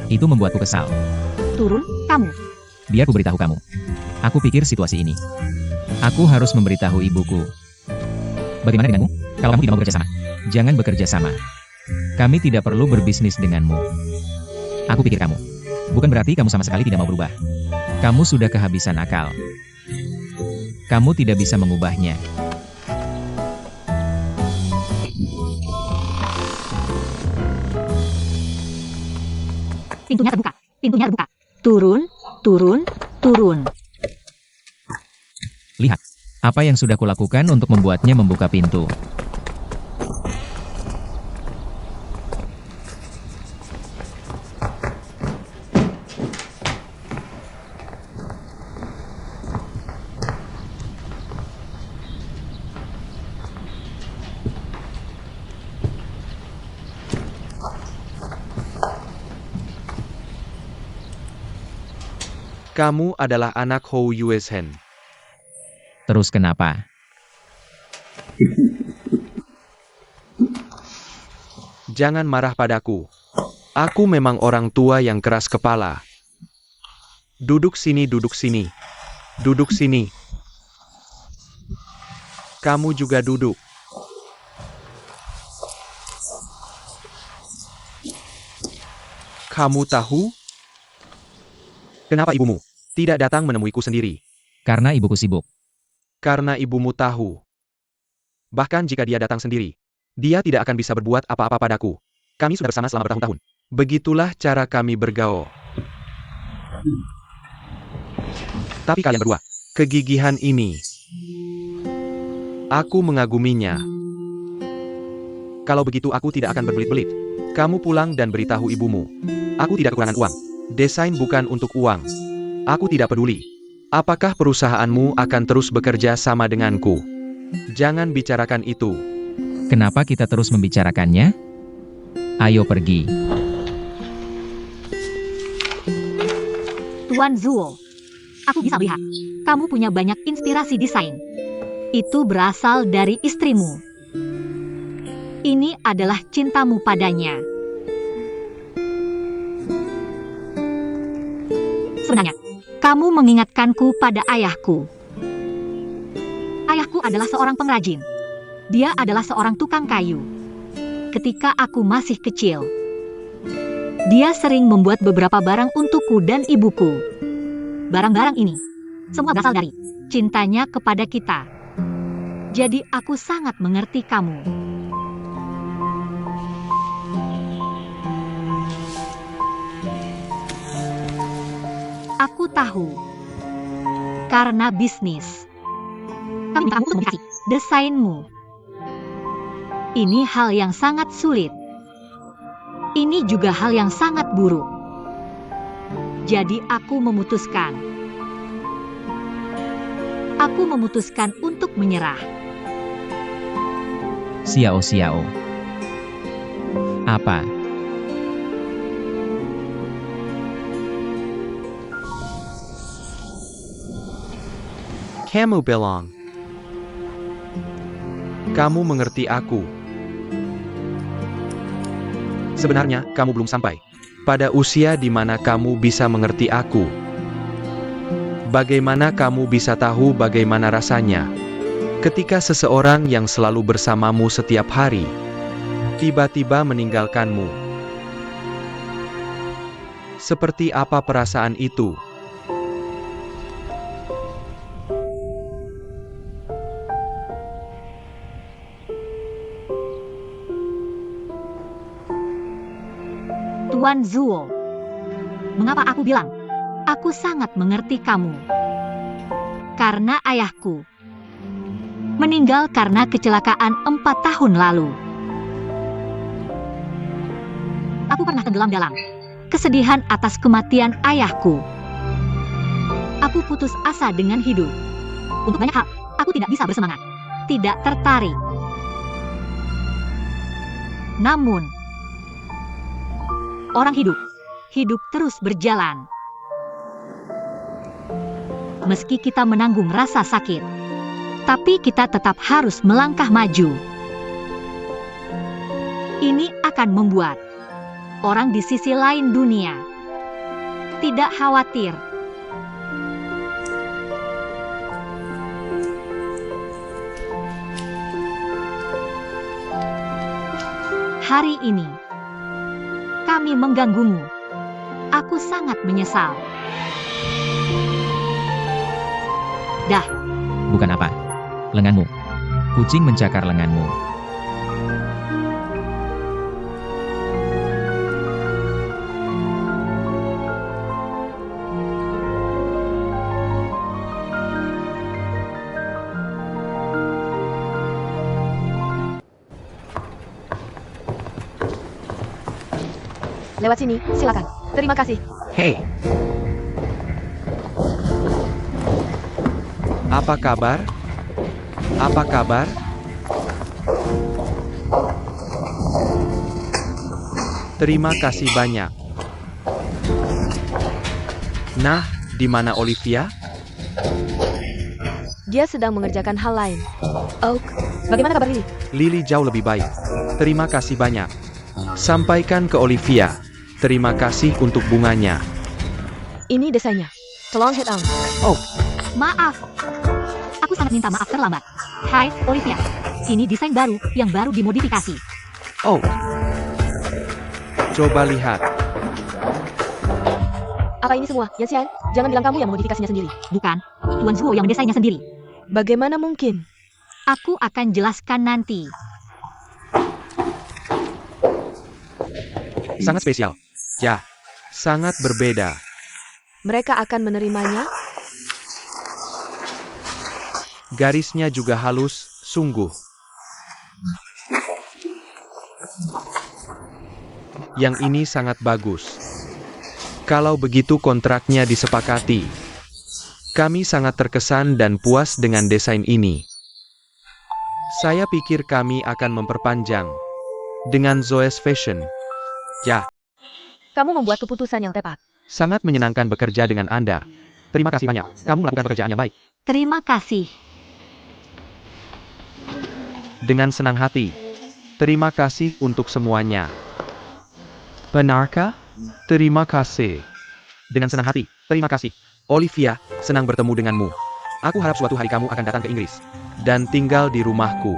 Itu membuatku kesal. Turun, kamu. Biar ku beritahu kamu. Aku pikir situasi ini. Aku harus memberitahu ibuku. Bagaimana denganmu? Kalau kamu tidak mau bekerja sama, jangan bekerja sama. Kami tidak perlu berbisnis denganmu. Aku pikir kamu. Bukan berarti kamu sama sekali tidak mau berubah. Kamu sudah kehabisan akal. Kamu tidak bisa mengubahnya. Pintunya terbuka. Turun. Lihat, apa yang sudah kulakukan untuk membuatnya membuka pintu. Kamu adalah anak Hou Yueshen. Terus kenapa? Jangan marah padaku. Aku memang orang tua yang keras kepala. Duduk sini. Kamu juga duduk. Kamu tahu? Kenapa ibumu tidak datang menemuiku sendiri? Karena ibuku sibuk. Karena ibumu tahu. Bahkan jika dia datang sendiri, dia tidak akan bisa berbuat apa-apa padaku. Kami sudah bersama selama bertahun-tahun. Begitulah cara kami bergaul. Tapi kalian berdua, kegigihan ini, aku mengaguminya. Kalau begitu aku tidak akan berbelit-belit. Kamu pulang dan beritahu ibumu. Aku tidak kekurangan uang. Desain bukan untuk uang. Aku tidak peduli. Apakah perusahaanmu akan terus bekerja sama denganku? Jangan bicarakan itu. Kenapa kita terus membicarakannya? Ayo pergi. Tuan Zuo. Aku bisa melihat. Kamu punya banyak inspirasi desain. Itu berasal dari istrimu. Ini adalah cintamu padanya. Sebenarnya, kamu mengingatkanku pada ayahku. Ayahku adalah seorang pengrajin. Dia adalah seorang tukang kayu. Ketika aku masih kecil, dia sering membuat beberapa barang untukku dan ibuku. Barang-barang ini semua berasal dari cintanya kepada kita. Jadi aku sangat mengerti kamu. Aku tahu. Karena bisnis. Kami minta kamu untuk mengkasih desainmu. Ini hal yang sangat sulit. Ini juga hal yang sangat buruk. Jadi aku memutuskan. Aku memutuskan untuk menyerah. Xiao Xiao. Apa? Kamu bilang. Kamu mengerti aku. Sebenarnya, kamu belum sampai pada usia di mana kamu bisa mengerti aku. Bagaimana kamu bisa tahu bagaimana rasanya ketika seseorang yang selalu bersamamu setiap hari tiba-tiba meninggalkanmu? Seperti apa perasaan itu? Tuan Zuo. Mengapa aku bilang? Aku sangat mengerti kamu. Karena ayahku meninggal karena kecelakaan 4 tahun lalu. Aku pernah tenggelam dalam kesedihan atas kematian ayahku. Aku putus asa dengan hidup. Untuk banyak hal, aku tidak bisa bersemangat. Tidak tertarik. Namun, orang hidup terus berjalan. Meski kita menanggung rasa sakit, tapi kita tetap harus melangkah maju. Ini akan membuat orang di sisi lain dunia tidak khawatir. Hari ini, kami mengganggumu. Aku sangat menyesal. Dah. Bukan apa. Lenganmu. Kucing mencakar lenganmu. Lewat sini, silakan. Terima kasih. Hei. Apa kabar? Apa kabar? Terima kasih banyak. Nah, di mana Olivia? Dia sedang mengerjakan hal lain. Oak, bagaimana kabar Lily? Lily jauh lebih baik. Terima kasih banyak. Sampaikan ke Olivia. Terima kasih untuk bunganya. Ini desainnya. Tolong head on. Oh, Maaf. Aku sangat minta maaf terlambat. Hai, Olivia. Ini desain baru yang baru dimodifikasi. oh. Coba lihat. Apa ini semua, Yanxian? Jangan bilang kamu yang memodifikasinya sendiri. Bukan, Tuan Zuo yang mendesainnya sendiri. Bagaimana mungkin? Aku akan jelaskan nanti. Sangat spesial. Ya, sangat berbeda. Mereka akan menerimanya? Garisnya juga halus, sungguh. Yang ini sangat bagus. Kalau begitu kontraknya disepakati. Kami sangat terkesan dan puas dengan desain ini. Saya pikir kami akan memperpanjang dengan Zoe's Fashion. Ya, Kamu membuat keputusan yang tepat. sangat menyenangkan bekerja dengan Anda. Terima kasih banyak. Kamu melakukan pekerjaan yang baik. Terima kasih. Dengan senang hati. Terima kasih untuk semuanya. Benarkah? Terima kasih. Dengan senang hati. Terima kasih. Olivia, senang bertemu denganmu. Aku harap suatu hari kamu akan datang ke Inggris dan tinggal di rumahku.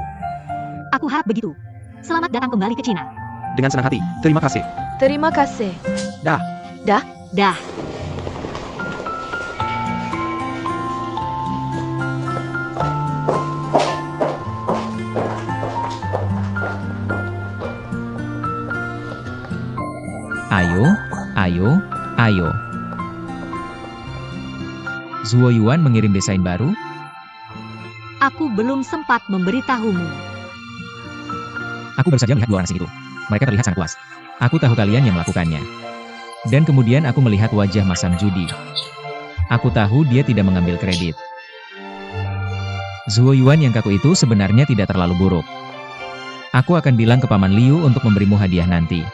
Aku harap begitu. Selamat datang kembali ke Cina. Dengan senang hati. Terima kasih. Terima kasih. Dah. Dah. Ayo. Zuo Yuan mengirim desain baru? Aku belum sempat memberitahumu. Aku baru saja melihat dua orang asing itu. Mereka terlihat sangat puas. Aku tahu kalian yang melakukannya. Dan kemudian aku melihat wajah masam judi. Aku tahu dia tidak mengambil kredit. Zuo Yuan yang kaku itu sebenarnya tidak terlalu buruk. Aku akan bilang ke Paman Liu untuk memberimu hadiah nanti.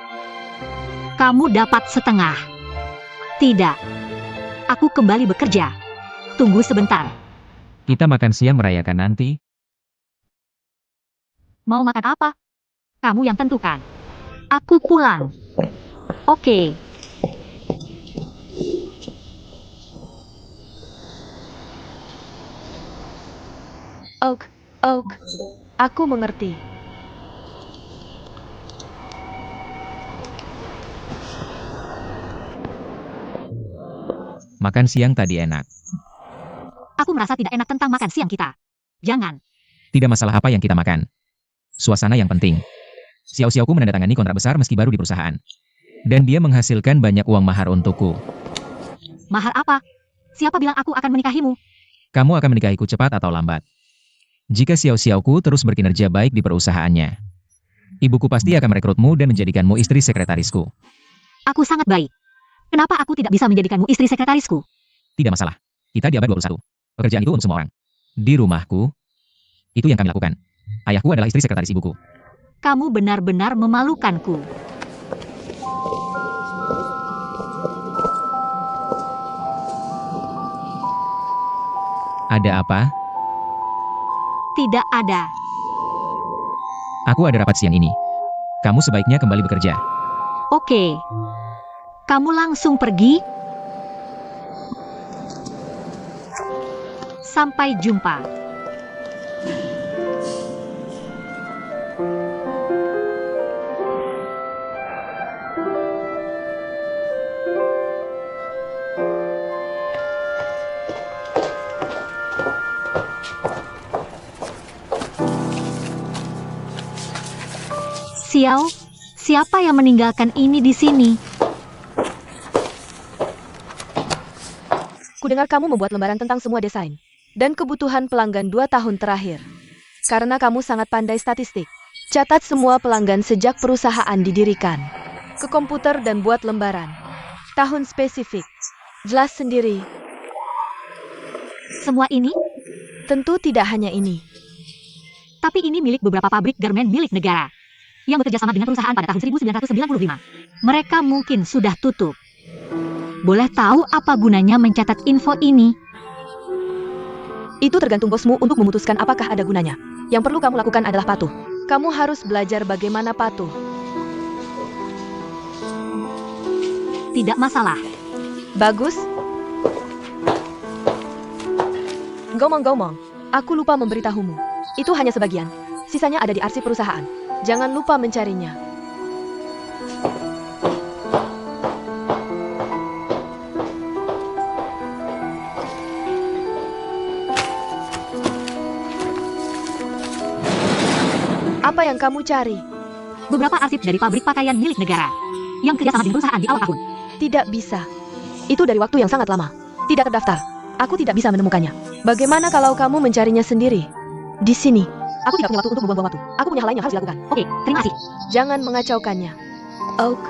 Kamu dapat setengah. Tidak. Aku kembali bekerja. Tunggu sebentar. Kita makan siang merayakan nanti. Mau makan apa? Kamu yang tentukan. Aku pulang. Oke. Oak, aku mengerti. Makan siang tadi enak. Aku merasa tidak enak tentang makan siang kita. Jangan. Tidak masalah apa yang kita makan. Suasana yang penting. Xiao Xiaoku menandatangani kontrak besar meski baru di perusahaan. Dan dia menghasilkan banyak uang mahar untukku. Mahar apa? Siapa bilang aku akan menikahimu? Kamu akan menikahiku cepat atau lambat. Jika Xiao Xiaoku terus berkinerja baik di perusahaannya, ibuku pasti akan merekrutmu dan menjadikanmu istri sekretarisku. Aku sangat baik. Kenapa aku tidak bisa menjadikanmu istri sekretarisku? Tidak masalah. Kita di abad 21. Pekerjaan itu untuk semua orang. Di rumahku, itu yang kami lakukan. Ayahku adalah istri sekretaris ibuku. Kamu benar-benar memalukanku. Ada apa? Tidak ada. Aku ada rapat siang ini. Kamu sebaiknya kembali bekerja. Oke. Kamu langsung pergi? Sampai jumpa. Xiao, siapa yang meninggalkan ini di sini? Kudengar kamu membuat lembaran tentang semua desain dan kebutuhan pelanggan 2 tahun terakhir. Karena kamu sangat pandai statistik, catat semua pelanggan sejak perusahaan didirikan. Ke komputer dan buat lembaran. Tahun spesifik. Jelas sendiri. Semua ini? Tentu tidak hanya ini. Tapi ini milik beberapa pabrik garmen milik negara yang bekerja sama dengan perusahaan pada tahun 1995. Mereka mungkin sudah tutup. Boleh tahu apa gunanya mencatat info ini? Itu tergantung bosmu untuk memutuskan apakah ada gunanya. Yang perlu kamu lakukan adalah patuh. Kamu harus belajar bagaimana patuh. Tidak masalah. Bagus. Gomong-gomong, aku lupa memberitahumu. Itu hanya sebagian. Sisanya ada di arsip perusahaan. Jangan lupa mencarinya. Apa yang kamu cari? Beberapa arsip dari pabrik pakaian milik negara yang kerja sama dengan perusahaan di awal tahun. Tidak bisa. Itu dari waktu yang sangat lama. Tidak terdaftar. Aku tidak bisa menemukannya. Bagaimana kalau kamu mencarinya sendiri? Di sini. Aku tidak punya waktu untuk membuang waktu. Aku punya hal lain yang harus dilakukan. Oke, terima kasih. Jangan mengacaukannya. Oak.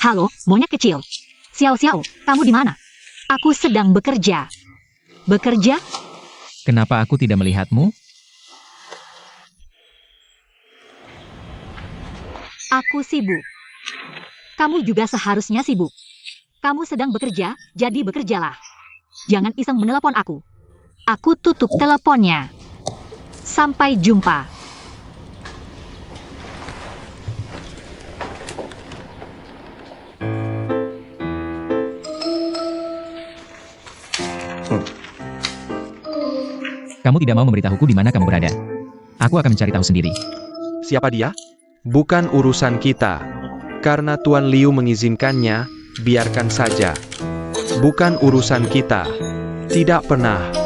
Halo, monyet kecil. Xiao Xiao, kamu di mana? Aku sedang bekerja. Bekerja? Kenapa aku tidak melihatmu? Aku sibuk. Kamu juga seharusnya sibuk. Kamu sedang bekerja, jadi bekerjalah. Jangan iseng menelepon aku. Aku tutup teleponnya. Sampai jumpa. Kamu tidak mau memberitahuku di mana kamu berada. Aku akan mencari tahu sendiri. Siapa dia? Bukan urusan kita. Karena Tuan Liu mengizinkannya, biarkan saja. Bukan urusan kita. Tidak pernah.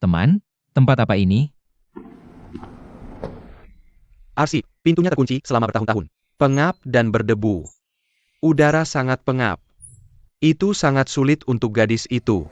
Teman, tempat apa ini? Arsip, pintunya terkunci selama bertahun-tahun. Pengap dan berdebu. Udara sangat pengap. Itu sangat sulit untuk gadis itu.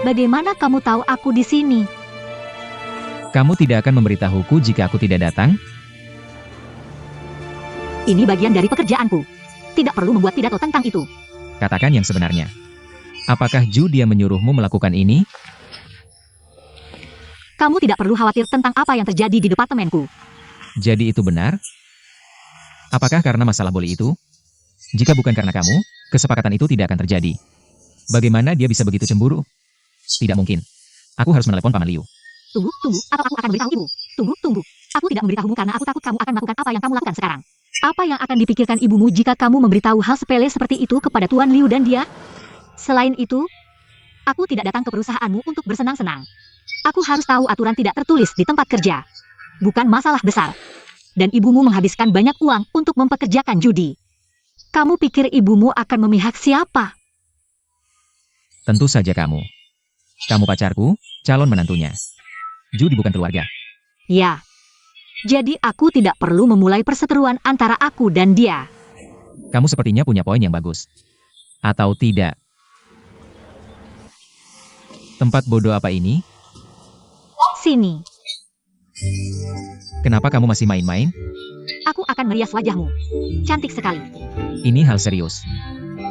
Bagaimana kamu tahu aku di sini? Kamu tidak akan memberitahuku jika aku tidak datang? Ini bagian dari pekerjaanku. Tidak perlu membuat pidato tentang itu. Katakan yang sebenarnya. Apakah Ju dia menyuruhmu melakukan ini? Kamu tidak perlu khawatir tentang apa yang terjadi di departemenku. Jadi itu benar? Apakah karena masalah boli itu? Jika bukan karena kamu, kesepakatan itu tidak akan terjadi. Bagaimana dia bisa begitu cemburu? Tidak mungkin. Aku harus menelepon Paman Liu. Tunggu, atau aku akan memberitahu ibu. Tunggu. Aku tidak memberitahumu karena aku takut kamu akan melakukan apa yang kamu lakukan sekarang. Apa yang akan dipikirkan ibumu jika kamu memberitahu hal sepele seperti itu kepada Tuan Liu dan dia? Selain itu, aku tidak datang ke perusahaanmu untuk bersenang-senang. Aku harus tahu aturan tidak tertulis di tempat kerja. Bukan masalah besar. Dan ibumu menghabiskan banyak uang untuk mempekerjakan judi. Kamu pikir ibumu akan memihak siapa? Tentu saja kamu. Kamu pacarku, calon menantunya. Judi bukan keluarga. Ya. Jadi aku tidak perlu memulai perseteruan antara aku dan dia. Kamu sepertinya punya poin yang bagus. Atau tidak? Tempat bodoh apa ini? Sini. Kenapa kamu masih main-main? Aku akan merias wajahmu. Cantik sekali. Ini hal serius.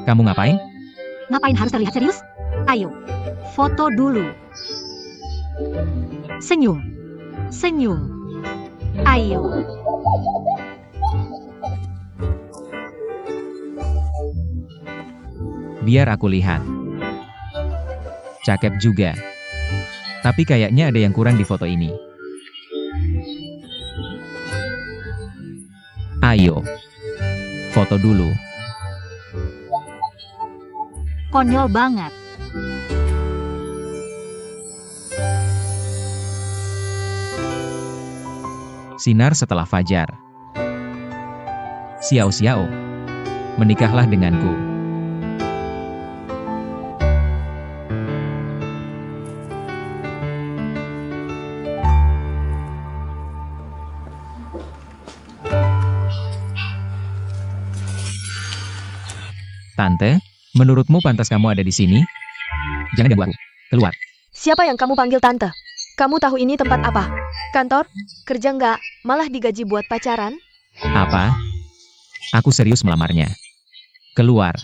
Kamu ngapain? Ngapain harus terlihat serius? Ayo, foto dulu. Senyum. Ayo. Biar aku lihat. Cakep juga. Tapi kayaknya ada yang kurang di foto ini. Ayo. Foto dulu. Konyol banget. Sinar setelah fajar. Xiao, menikahlah denganku. Tante, menurutmu pantas kamu ada di sini? Jangan ganggu aku. Keluar. Siapa yang kamu panggil tante? Kamu tahu ini tempat apa? Kantor? Kerja nggak? Malah digaji buat pacaran? Apa? Aku serius melamarnya. Keluar.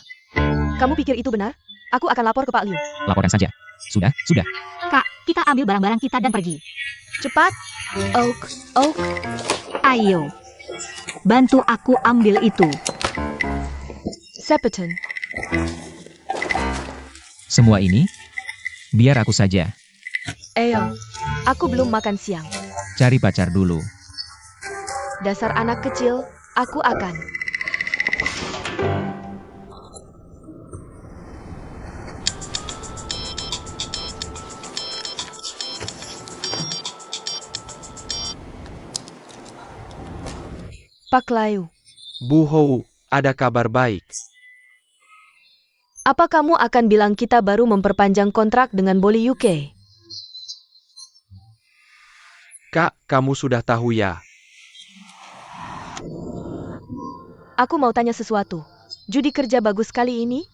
Kamu pikir itu benar? Aku akan lapor ke Pak Liu. Laporkan saja. Sudah, sudah. Kak, kita ambil barang-barang kita dan pergi. Cepat. Oak. Ayo. Bantu aku ambil itu. Sepperton. Semua ini? Biar aku saja. Ayo. Aku belum makan siang. Cari pacar dulu. Dasar anak kecil, aku akan. Pak Liu, Bu Hou, ada kabar baik. apa kamu akan bilang kita baru memperpanjang kontrak dengan Boli UK? Kak, kamu sudah tahu ya? Aku mau tanya sesuatu. Judi kerja bagus kali ini?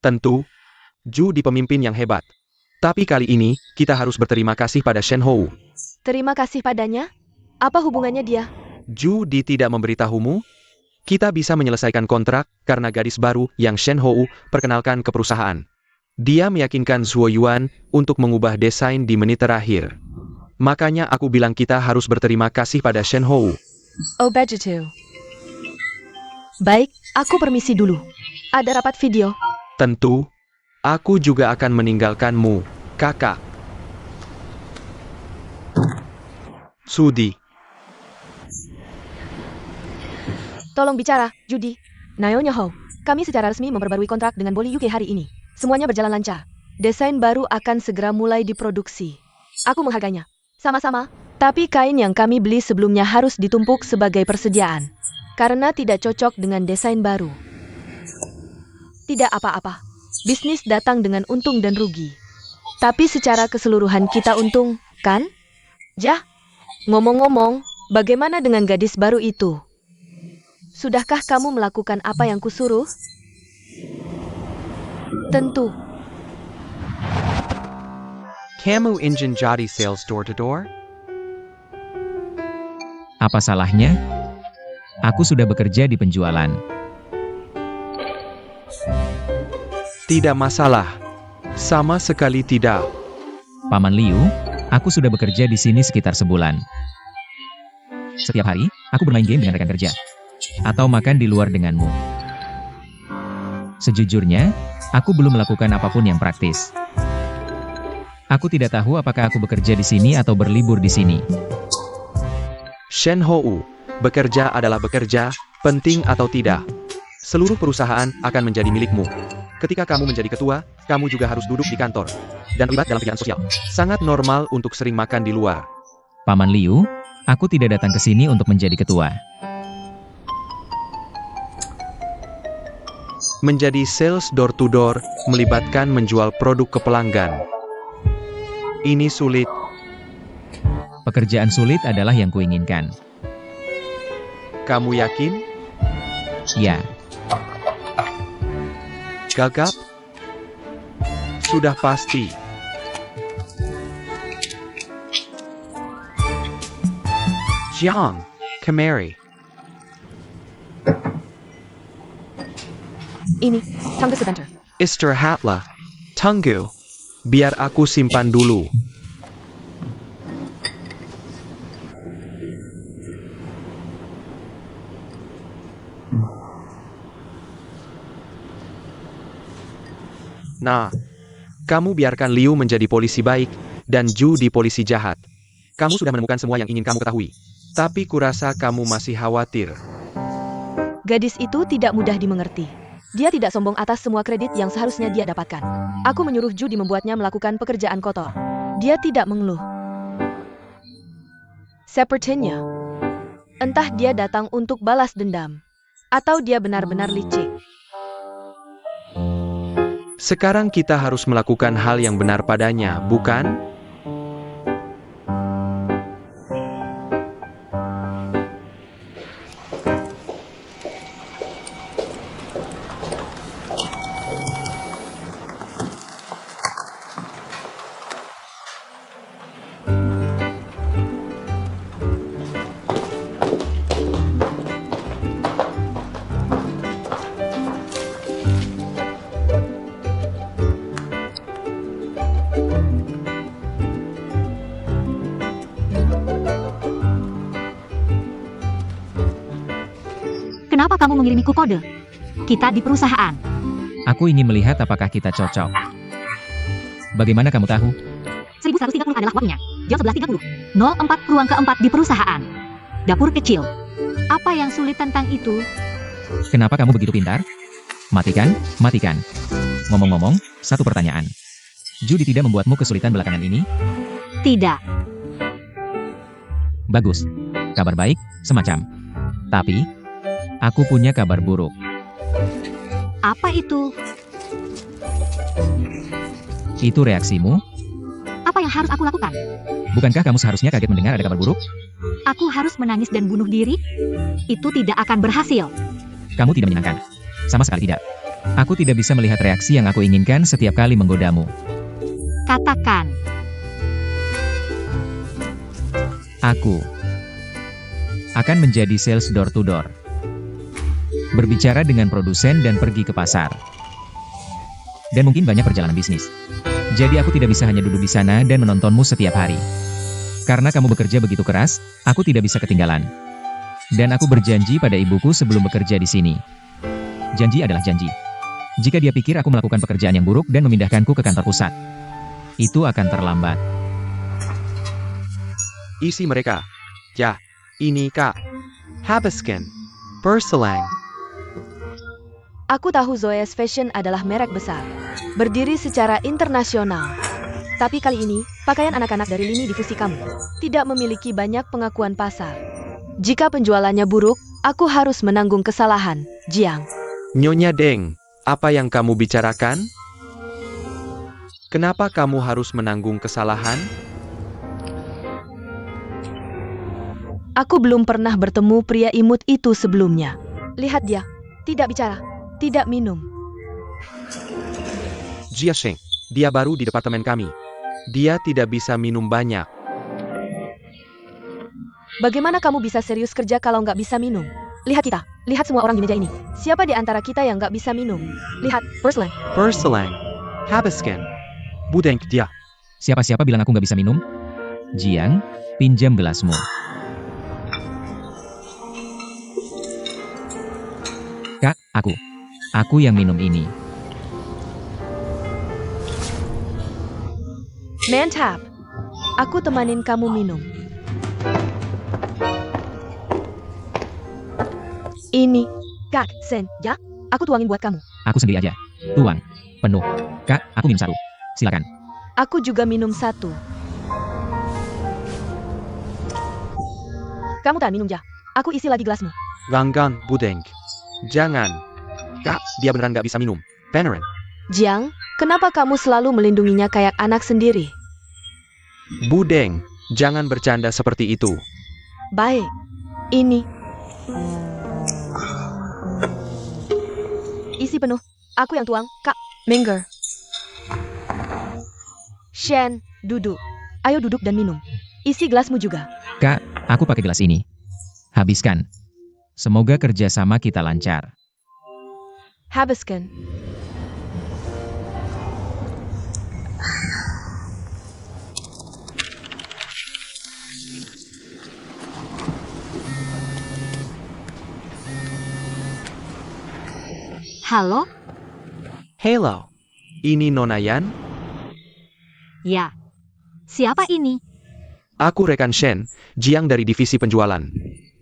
Tentu, Ju di pemimpin yang hebat. Tapi kali ini, kita harus berterima kasih pada Shen Hou. Terima kasih padanya. Apa hubungannya dia? Ju di tidak memberitahumu? Kita bisa menyelesaikan kontrak karena gadis baru yang Shen Hou perkenalkan ke perusahaan. Dia meyakinkan Zhuo Yuan untuk mengubah desain di menit terakhir. Makanya aku bilang kita harus berterima kasih pada Shen Hou. Oh begitu. Baik, aku permisi dulu. Ada rapat video. Tentu, aku juga akan meninggalkanmu, kakak. Sudi. Tolong bicara, Judi. Naonya Ho, kami secara resmi memperbarui kontrak dengan Boli UK hari ini. Semuanya berjalan lancar. Desain baru akan segera mulai diproduksi. Aku menghargainya. Sama-sama. Tapi kain yang kami beli sebelumnya harus ditumpuk sebagai persediaan. Karena tidak cocok dengan desain baru. Tidak apa-apa. Bisnis datang dengan untung dan rugi. Tapi secara keseluruhan kita untung, kan? Jah, ngomong-ngomong, bagaimana dengan gadis baru itu? Sudahkah kamu melakukan apa yang kusuruh? Tentu. Kamu ingin jadi sales door-to-door? Apa salahnya? Aku sudah bekerja di penjualan. Tidak masalah. Sama sekali tidak. Paman Liu, aku sudah bekerja di sini sekitar sebulan. Setiap hari, aku bermain game dengan rekan kerja. Atau makan di luar denganmu. Sejujurnya, aku belum melakukan apapun yang praktis. Aku tidak tahu apakah aku bekerja di sini atau berlibur di sini. Shen Hou, bekerja adalah bekerja, penting atau tidak. Seluruh perusahaan akan menjadi milikmu. Ketika kamu menjadi ketua, kamu juga harus duduk di kantor. Dan terlibat dalam kegiatan sosial. Sangat normal untuk sering makan di luar. Paman Liu, aku tidak datang ke sini untuk menjadi ketua. Menjadi sales door-to-door melibatkan menjual produk ke pelanggan. Ini sulit. Pekerjaan sulit adalah yang kuinginkan. Kamu yakin? Ya, Gagap? Sudah pasti. Jiang, kemari. Ini, tunggu sebentar. Istirahatlah. Tunggu. Biar aku simpan dulu. Nah, kamu biarkan Liu menjadi polisi baik, dan Ju di polisi jahat. Kamu sudah menemukan semua yang ingin kamu ketahui. Tapi kurasa kamu masih khawatir. Gadis itu tidak mudah dimengerti. Dia tidak sombong atas semua kredit yang seharusnya dia dapatkan. Aku menyuruh Judi membuatnya melakukan pekerjaan kotor. Dia tidak mengeluh. Sepertinya, entah dia datang untuk balas dendam, atau dia benar-benar licik. Sekarang kita harus melakukan hal yang benar padanya, bukan? Kenapa kamu mengirimiku kode? Kita di perusahaan. Aku ingin melihat apakah kita cocok. Bagaimana kamu tahu? 1130 adalah waktunya. Jam 11.30. 04 ruang keempat di perusahaan. Dapur kecil. Apa yang sulit tentang itu? Kenapa kamu begitu pintar? Matikan, matikan. Ngomong-ngomong, satu pertanyaan. Judi tidak membuatmu kesulitan belakangan ini? Tidak. Bagus. Kabar baik, semacam. Tapi, aku punya kabar buruk. Apa itu? Itu reaksimu? Apa yang harus aku lakukan? Bukankah kamu seharusnya kaget mendengar ada kabar buruk? Aku harus menangis dan bunuh diri? Itu tidak akan berhasil. Kamu tidak menyenangkan. Sama sekali tidak. Aku tidak bisa melihat reaksi yang aku inginkan setiap kali menggodamu. Katakan. Aku akan menjadi sales door to door. Berbicara dengan produsen dan pergi ke pasar. Dan mungkin banyak perjalanan bisnis. Jadi aku tidak bisa hanya duduk di sana dan menontonmu setiap hari. Karena kamu bekerja begitu keras, aku tidak bisa ketinggalan. Dan aku berjanji pada ibuku sebelum bekerja di sini. Janji adalah janji. Jika dia pikir aku melakukan pekerjaan yang buruk dan memindahkanku ke kantor pusat, itu akan terlambat. Isi mereka. Ya, ini Kak. Habiskan. Berselang. Aku tahu Zoe's Fashion adalah merek besar, berdiri secara internasional. Tapi kali ini, pakaian anak-anak dari lini difusi kamu tidak memiliki banyak pengakuan pasar. Jika penjualannya buruk, aku harus menanggung kesalahan, Jiang. Nyonya Deng, apa yang kamu bicarakan? Kenapa kamu harus menanggung kesalahan? Aku belum pernah bertemu pria imut itu sebelumnya. Lihat dia, tidak bicara, tidak minum. Jia Sheng, dia baru di departemen kami. Dia tidak bisa minum banyak. Bagaimana kamu bisa serius kerja kalau nggak bisa minum? Lihat kita, lihat semua orang di meja ini. Siapa di antara kita yang nggak bisa minum? Lihat, Berselang. Berselang. Habiskan. Budeng dia. Siapa-siapa bilang aku nggak bisa minum? Jiang, pinjam gelasmu. Kak, aku yang minum ini. Mantap. Aku temanin kamu minum. Ini, Kak, Sen, ya? Aku tuangin buat kamu. Aku sendiri aja. Tuang. Penuh. Kak, aku minum satu. Silakan. Aku juga minum satu. Kamu tak minum, ja? Aku isi lagi gelasmu. Ganggan, Budeng. Jangan. Kak, dia beneran nggak bisa minum. Beneran. Jiang, kenapa kamu selalu melindunginya kayak anak sendiri? Budeng, jangan bercanda seperti itu. Baik. Ini. Isi penuh. Aku yang tuang, Kak. Menger. Shen, duduk. Ayo duduk dan minum. Isi gelasmu juga. Kak, aku pakai gelas ini. Habiskan. Semoga kerjasama kita lancar. Habiskan. Halo? Hello. Ini Nona Yan? Ya. Siapa ini? Aku rekan Shen, Jiang dari divisi penjualan.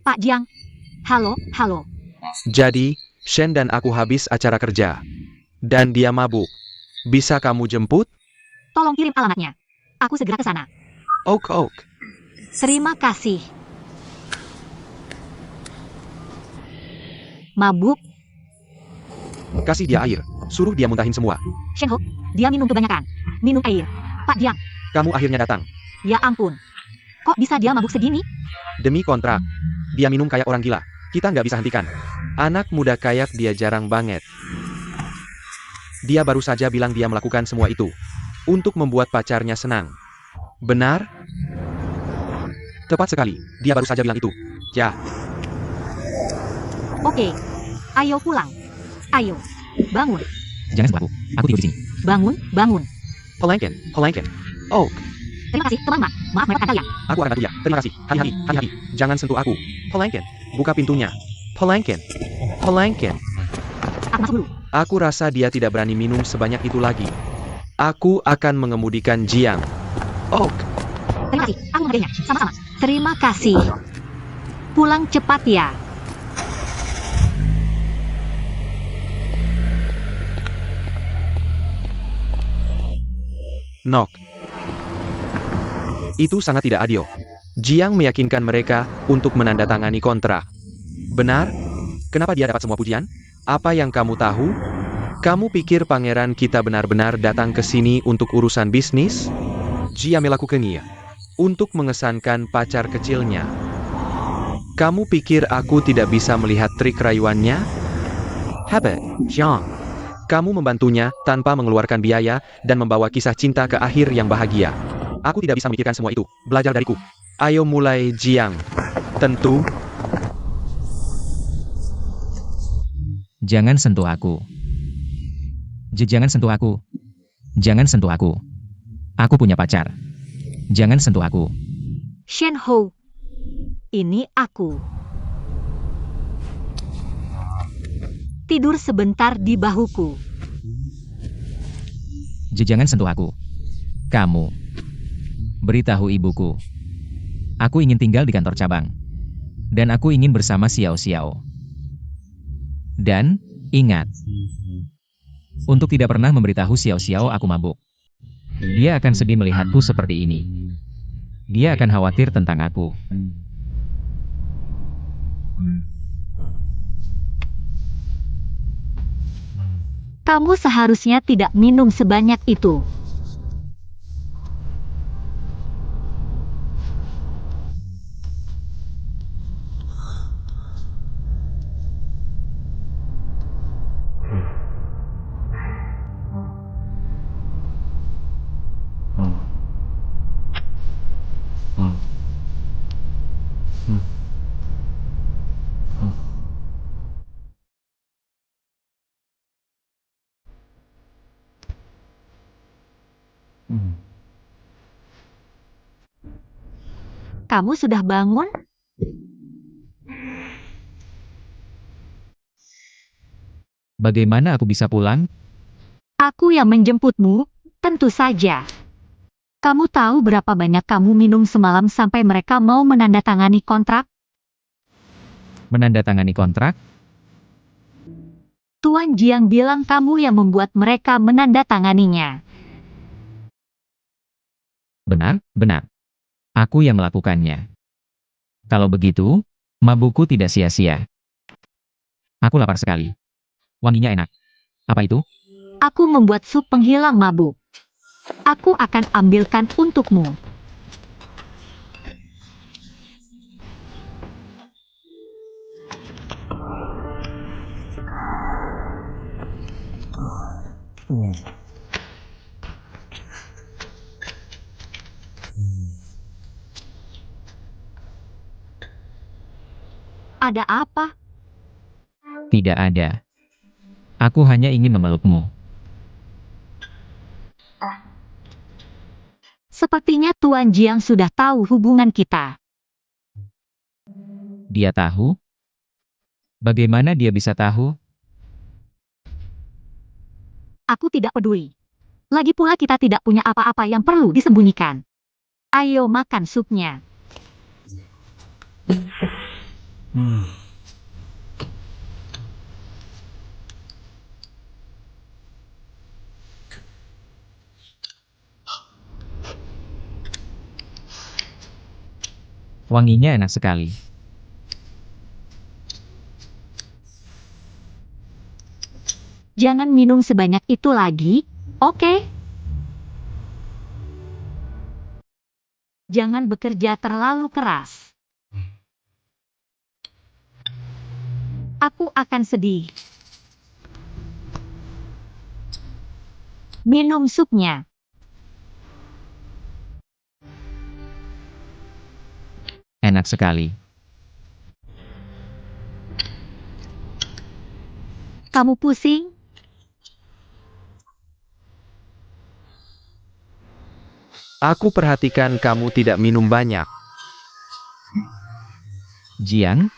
Pak Jiang. Halo, halo. Jadi, Shen dan aku habis acara kerja. Dan dia mabuk. Bisa kamu jemput? Tolong kirim alamatnya. Aku segera ke sana. Ok. Terima kasih. Mabuk? Kasih dia air. Suruh dia muntahin semua. Shen Ho, dia minum kebanyakan. Minum air. Pak Jiang. Kamu akhirnya datang. Ya ampun. Kok bisa dia mabuk segini? Demi kontrak. Dia minum kayak orang gila. Kita nggak bisa hentikan. Anak muda kayak dia jarang banget. Dia baru saja bilang dia melakukan semua itu untuk membuat pacarnya senang. Benar? Tepat sekali. Dia baru saja bilang itu. Ya. Oke. Ayo pulang. Ayo. Bangun. Jangan sentuh aku. Aku tidur di sini. Bangun, bangun. Pelengken. Oh, Terima kasih, teman-teman. Maaf merepotkan kalian. aku akan bantu ya. Terima kasih. Hati-hati. Jangan sentuh aku. Pelengken. Buka pintunya. Pelengken. Pelengket. Aku masuk dulu. Aku rasa dia tidak berani minum sebanyak itu lagi. Aku akan mengemudikan Jiang. Oh, Terima kasih, aku menghargainya. Sama-sama. Terima kasih. Pulang cepat ya. knock. Itu sangat tidak adil. Jiang meyakinkan mereka untuk menandatangani kontrak. Benar? Kenapa dia dapat semua pujian? Apa yang kamu tahu? Kamu pikir pangeran kita benar-benar datang ke sini untuk urusan bisnis? Jia melakukannya untuk mengesankan pacar kecilnya. Kamu pikir aku tidak bisa melihat trik rayuannya? Hebat, Jiang. Kamu membantunya tanpa mengeluarkan biaya dan membawa kisah cinta ke akhir yang bahagia. Aku tidak bisa memikirkan semua itu. Belajar dariku. Ayo mulai, Jiang. Tentu. Jangan sentuh aku. Jangan sentuh aku. Jangan sentuh aku. Aku punya pacar. Jangan sentuh aku. Shen Ho. Ini aku. Tidur sebentar di bahuku. Jangan sentuh aku. Kamu. Beritahu ibuku. Aku ingin tinggal di kantor cabang. Dan aku ingin bersama Xiao Xiao. Dan, ingat. Untuk tidak pernah memberitahu Xiao Xiao aku mabuk. Dia akan sedih melihatku seperti ini. Dia akan khawatir tentang aku. Kamu seharusnya tidak minum sebanyak itu. Kamu sudah bangun? Bagaimana aku bisa pulang? Aku yang menjemputmu, tentu saja. Kamu tahu berapa banyak kamu minum semalam sampai mereka mau menandatangani kontrak? Menandatangani kontrak? Tuan Jiang bilang kamu yang membuat mereka menandatanganinya. Benar, benar. Aku yang melakukannya. Kalau begitu, mabukku tidak sia-sia. Aku lapar sekali. Wanginya enak. Apa itu? Aku membuat sup penghilang mabuk. Aku akan ambilkan untukmu. Ada apa? Tidak ada. Aku hanya ingin memelukmu. Sepertinya Tuan Jiang sudah tahu hubungan kita. Dia tahu? Bagaimana dia bisa tahu? Aku tidak peduli. Lagi pula kita tidak punya apa-apa yang perlu disembunyikan. Ayo makan supnya. Wanginya enak sekali. Jangan minum sebanyak itu lagi, oke? Jangan bekerja terlalu keras. Aku akan sedih. Minum supnya. Enak sekali. Kamu pusing? Aku perhatikan kamu tidak minum banyak. Jiang?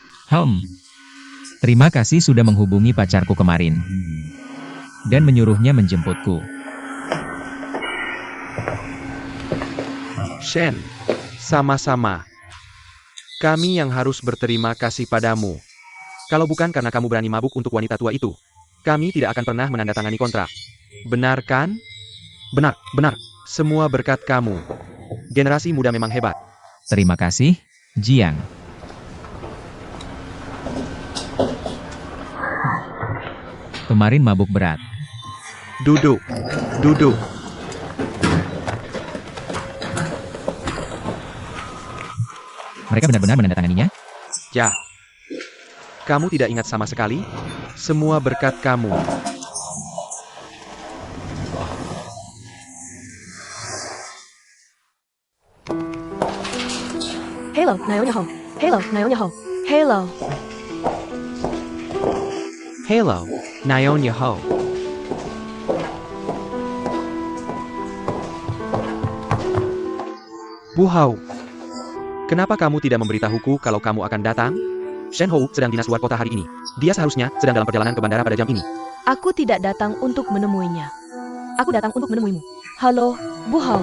Terima kasih sudah menghubungi pacarku kemarin. Dan menyuruhnya menjemputku. Shen, sama-sama. Kami yang harus berterima kasih padamu. Kalau bukan karena kamu berani mabuk untuk wanita tua itu, kami tidak akan pernah menandatangani kontrak. Benar kan? Benar, benar. Semua berkat kamu. Generasi muda memang hebat. Terima kasih, Jiang. Kemarin mabuk berat. Duduk, duduk. Mereka benar-benar menandatanganinya? Ya. Kamu tidak ingat sama sekali? Semua berkat kamu. Hello, Naonya Ho. Hello, Naonya Ho. Hello. Hello, Naonya Ho. Bu Hao. Kenapa kamu tidak memberitahuku kalau kamu akan datang? Shen Hou sedang dinas luar kota hari ini. Dia seharusnya sedang dalam perjalanan ke bandara pada jam ini. Aku tidak datang untuk menemuinya. Aku datang untuk menemuimu. Halo, Bu Hao.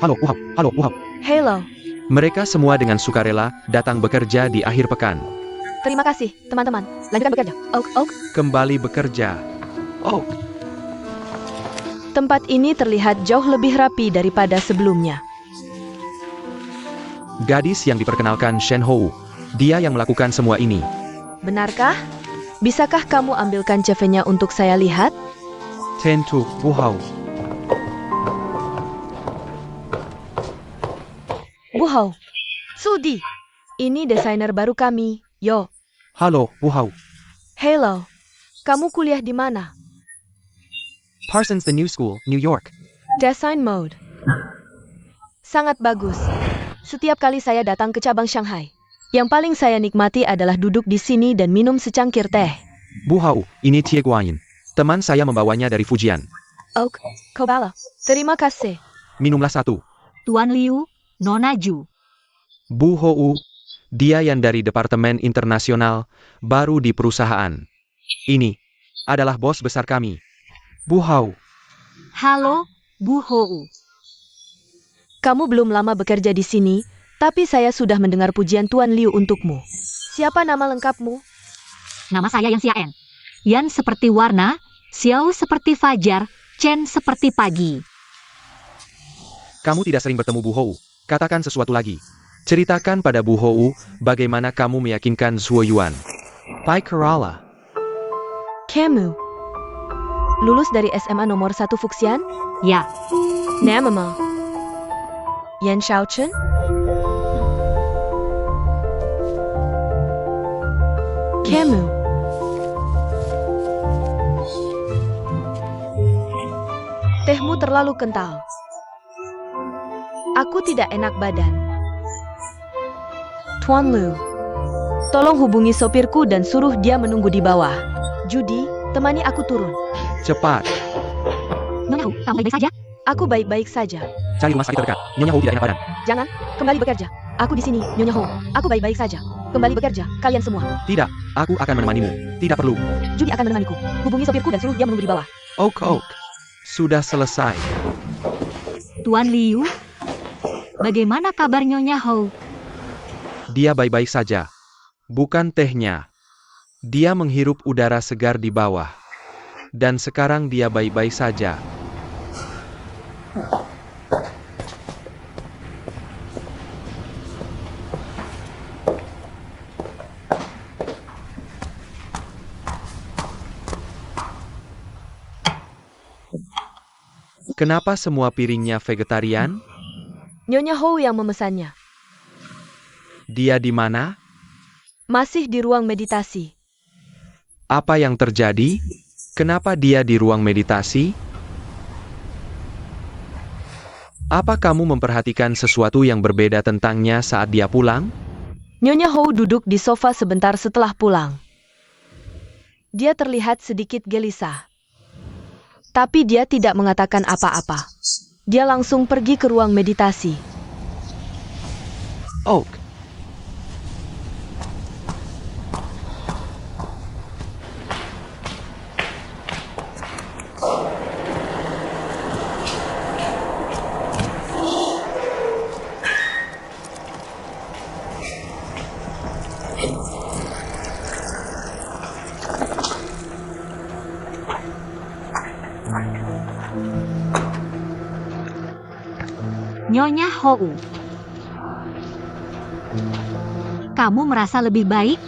Halo, Bu Hao. Halo, Bu Hao. Hello. Mereka semua dengan sukarela datang bekerja di akhir pekan. Terima kasih, teman-teman. Lanjutkan bekerja. Ok. Kembali bekerja. Oh, Tempat ini terlihat jauh lebih rapi daripada sebelumnya. gadis yang diperkenalkan Shen Hou. Dia yang melakukan semua ini. Benarkah? Bisakah kamu ambilkan CV-nya untuk saya lihat? Tentu, Bu Hao. Bu Hao. Sudi. Ini desainer baru kami. Yo. Halo, Bu Hao. Hello. Kamu kuliah di mana? Parsons The New School, New York. Design mode. Sangat bagus. Setiap kali saya datang ke cabang Shanghai, yang paling saya nikmati adalah duduk di sini dan minum secangkir teh. Bu Hao, ini Tie Guanyin. Teman saya membawanya dari Fujian. Ok, Kobala. Terima kasih. Minumlah satu. Tuan Liu, Nona Ju. Bu Hou, dia yang dari Departemen Internasional, baru di perusahaan. Ini adalah bos besar kami. Bu Hao, Halo, Bu Hou. Kamu belum lama bekerja di sini, tapi saya sudah mendengar pujian Tuan Liu untukmu. Siapa nama lengkapmu? Nama saya Yang Xiaen. Yan seperti warna, Xiao seperti fajar, Chen seperti pagi. kamu tidak sering bertemu Bu Hou. Katakan sesuatu lagi. Ceritakan pada Bu Hou bagaimana kamu meyakinkan Zhuo Yuan. Pai Kerala. Kamu. Lulus dari SMA nomor 1 Fuxian? Ya, Namama. Yan Shaochen? Kamu. Tehmu terlalu kental. Aku tidak enak badan. Tuan Liu, tolong hubungi sopirku dan suruh dia menunggu di bawah. Judy, temani aku turun. Cepat. Nona Hu, kamu baik-baik saja? Aku baik-baik saja. Cari rumah sakit terdekat. Nyonya Hou tidak enak badan. Jangan, kembali bekerja. Aku di sini, Nyonya Ho. Aku baik-baik saja. Kembali bekerja, kalian semua. Tidak, aku akan menemanimu. Tidak perlu. Judy akan menemaniku. Hubungi sopirku dan suruh dia menunggu di bawah. Ok. Sudah selesai. Tuan Liu, bagaimana kabar Nyonya Hou? Dia baik-baik saja. Bukan tehnya. Dia menghirup udara segar di bawah. Dan sekarang dia baik-baik saja. Kenapa semua piringnya vegetarian? Nyonya Ho yang memesannya. Dia di mana? Masih di ruang meditasi. Apa yang terjadi? Kenapa dia di ruang meditasi? Apa kamu memperhatikan sesuatu yang berbeda tentangnya saat dia pulang? Nyonya Ho duduk di sofa sebentar setelah pulang. Dia terlihat sedikit gelisah. Tapi dia tidak mengatakan apa-apa. Dia langsung pergi ke ruang meditasi. Oh. Nyonya Hou. Kamu merasa lebih baik?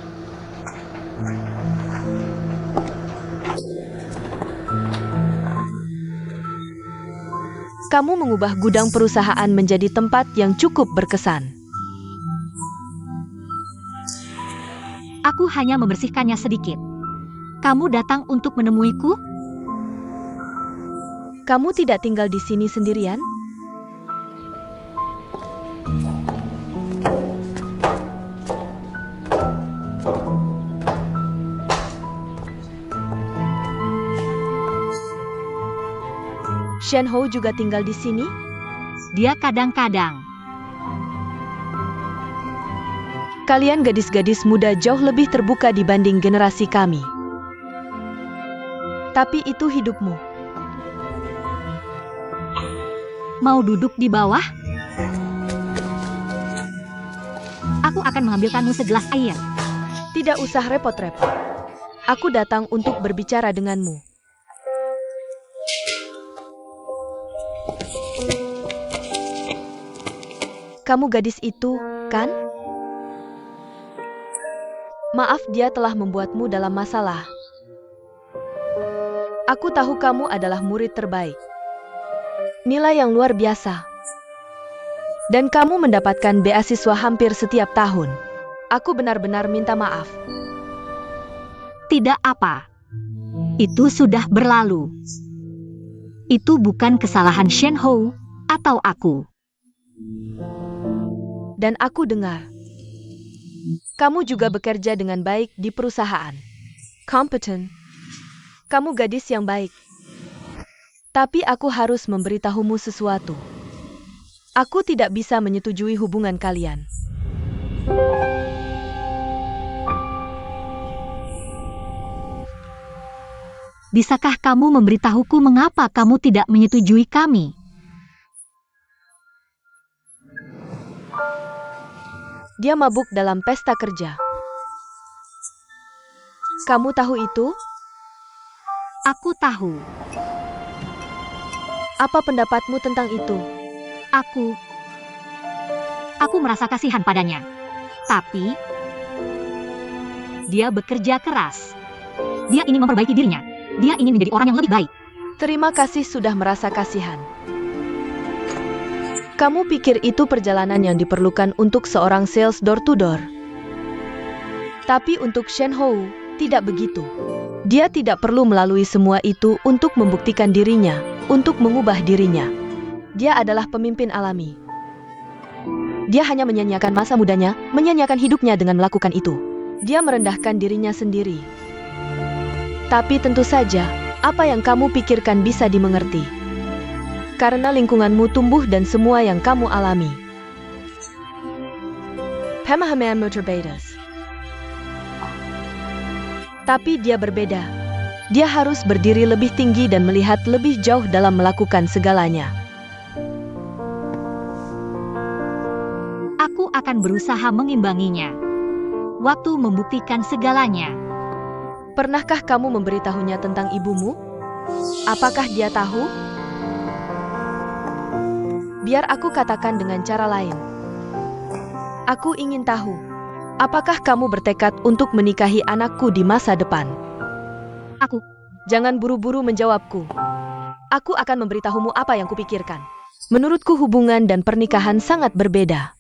Kamu mengubah gudang perusahaan menjadi tempat yang cukup berkesan. Aku hanya membersihkannya sedikit. Kamu datang untuk menemuiku? Kamu tidak tinggal di sini sendirian? Shen Hou juga tinggal di sini? Dia kadang-kadang. Kalian gadis-gadis muda jauh lebih terbuka dibanding generasi kami. Tapi itu hidupmu. Mau duduk di bawah? Aku akan mengambilkanmu segelas air. Tidak usah repot-repot. Aku datang untuk berbicara denganmu. Kamu gadis itu, kan? Maaf, dia telah membuatmu dalam masalah. Aku tahu kamu adalah murid terbaik. Nilai yang luar biasa. Dan kamu mendapatkan beasiswa hampir setiap tahun. Aku benar-benar minta maaf. Tidak apa. Itu sudah berlalu. Itu bukan kesalahan Shen Hou atau aku. Dan aku dengar, kamu juga bekerja dengan baik di perusahaan. Competent. Kamu gadis yang baik. Tapi aku harus memberitahumu sesuatu. Aku tidak bisa menyetujui hubungan kalian. Bisakah kamu memberitahuku mengapa kamu tidak menyetujui kami? Dia mabuk dalam pesta kerja. Kamu tahu itu? Aku tahu. Apa pendapatmu tentang itu? Aku merasa kasihan padanya. Tapi, dia bekerja keras. Dia ingin memperbaiki dirinya. Dia ingin menjadi orang yang lebih baik. Terima kasih sudah merasa kasihan. Kamu pikir itu perjalanan yang diperlukan untuk seorang sales door-to-door? Tapi untuk Shen Hou, tidak begitu. Dia tidak perlu melalui semua itu untuk membuktikan dirinya, untuk mengubah dirinya. Dia adalah pemimpin alami. Dia hanya menyanyiakan masa mudanya, menyanyiakan hidupnya dengan melakukan itu. Dia merendahkan dirinya sendiri. Tapi tentu saja, apa yang kamu pikirkan bisa dimengerti. Karena lingkunganmu tumbuh dan semua yang kamu alami. Pemahaman terbatas. Tapi dia berbeda. Dia harus berdiri lebih tinggi dan melihat lebih jauh dalam melakukan segalanya. Aku akan berusaha mengimbanginya. Waktu membuktikan segalanya. Pernahkah kamu memberitahunya tentang ibumu? Apakah dia tahu? Biar aku katakan dengan cara lain. Aku ingin tahu, apakah kamu bertekad untuk menikahi anakku di masa depan? Aku. Jangan buru-buru menjawabku. Aku akan memberitahumu apa yang kupikirkan. Menurutku hubungan dan pernikahan sangat berbeda.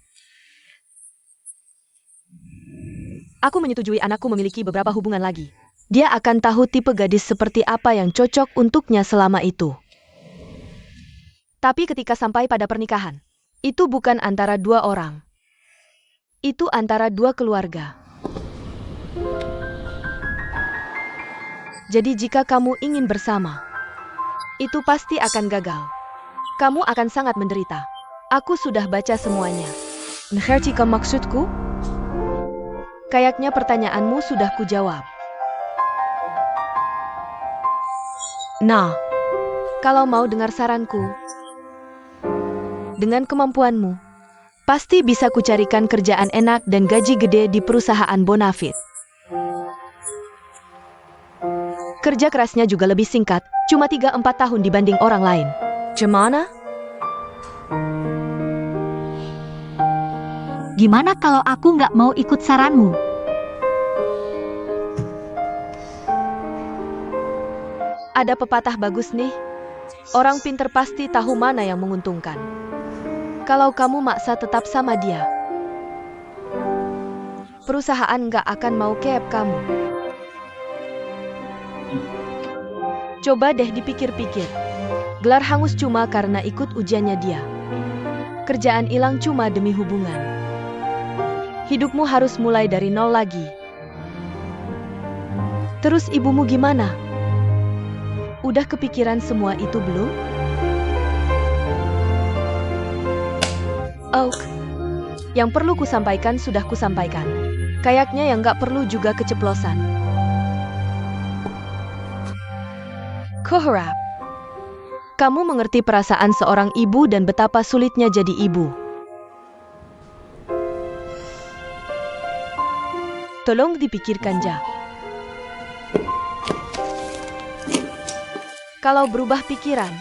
Aku menyetujui anakku memiliki beberapa hubungan lagi. Dia akan tahu tipe gadis seperti apa yang cocok untuknya selama itu. Tapi ketika sampai pada pernikahan, itu bukan antara dua orang. Itu antara dua keluarga. Jadi jika kamu ingin bersama, itu pasti akan gagal. Kamu akan sangat menderita. Aku sudah baca semuanya. Ngerti ke maksudku? Kayaknya pertanyaanmu sudah kujawab. Nah, kalau mau dengar saranku, dengan kemampuanmu, pasti bisa kucarikan kerjaan enak dan gaji gede di perusahaan Bonafit. Kerja kerasnya juga lebih singkat, cuma 3-4 tahun dibanding orang lain. Gimana? Gimana kalau aku nggak mau ikut saranmu? Ada pepatah bagus nih. Orang pinter pasti tahu mana yang menguntungkan. Kalau kamu maksa tetap sama dia, perusahaan nggak akan mau keep kamu. Coba deh dipikir-pikir. Gelar hangus cuma karena ikut ujiannya dia. Kerjaan hilang cuma demi hubungan. Hidupmu harus mulai dari nol lagi. Terus ibumu gimana? Udah kepikiran semua itu belum? Oak, yang perlu kusampaikan sudah kusampaikan. Kayaknya yang nggak perlu juga keceplosan. Kuharap kamu mengerti perasaan seorang ibu dan betapa sulitnya jadi ibu. Tolong dipikirkan, Ja. Kalau berubah pikiran,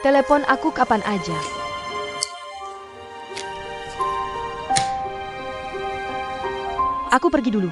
telepon aku kapan aja. Aku pergi dulu.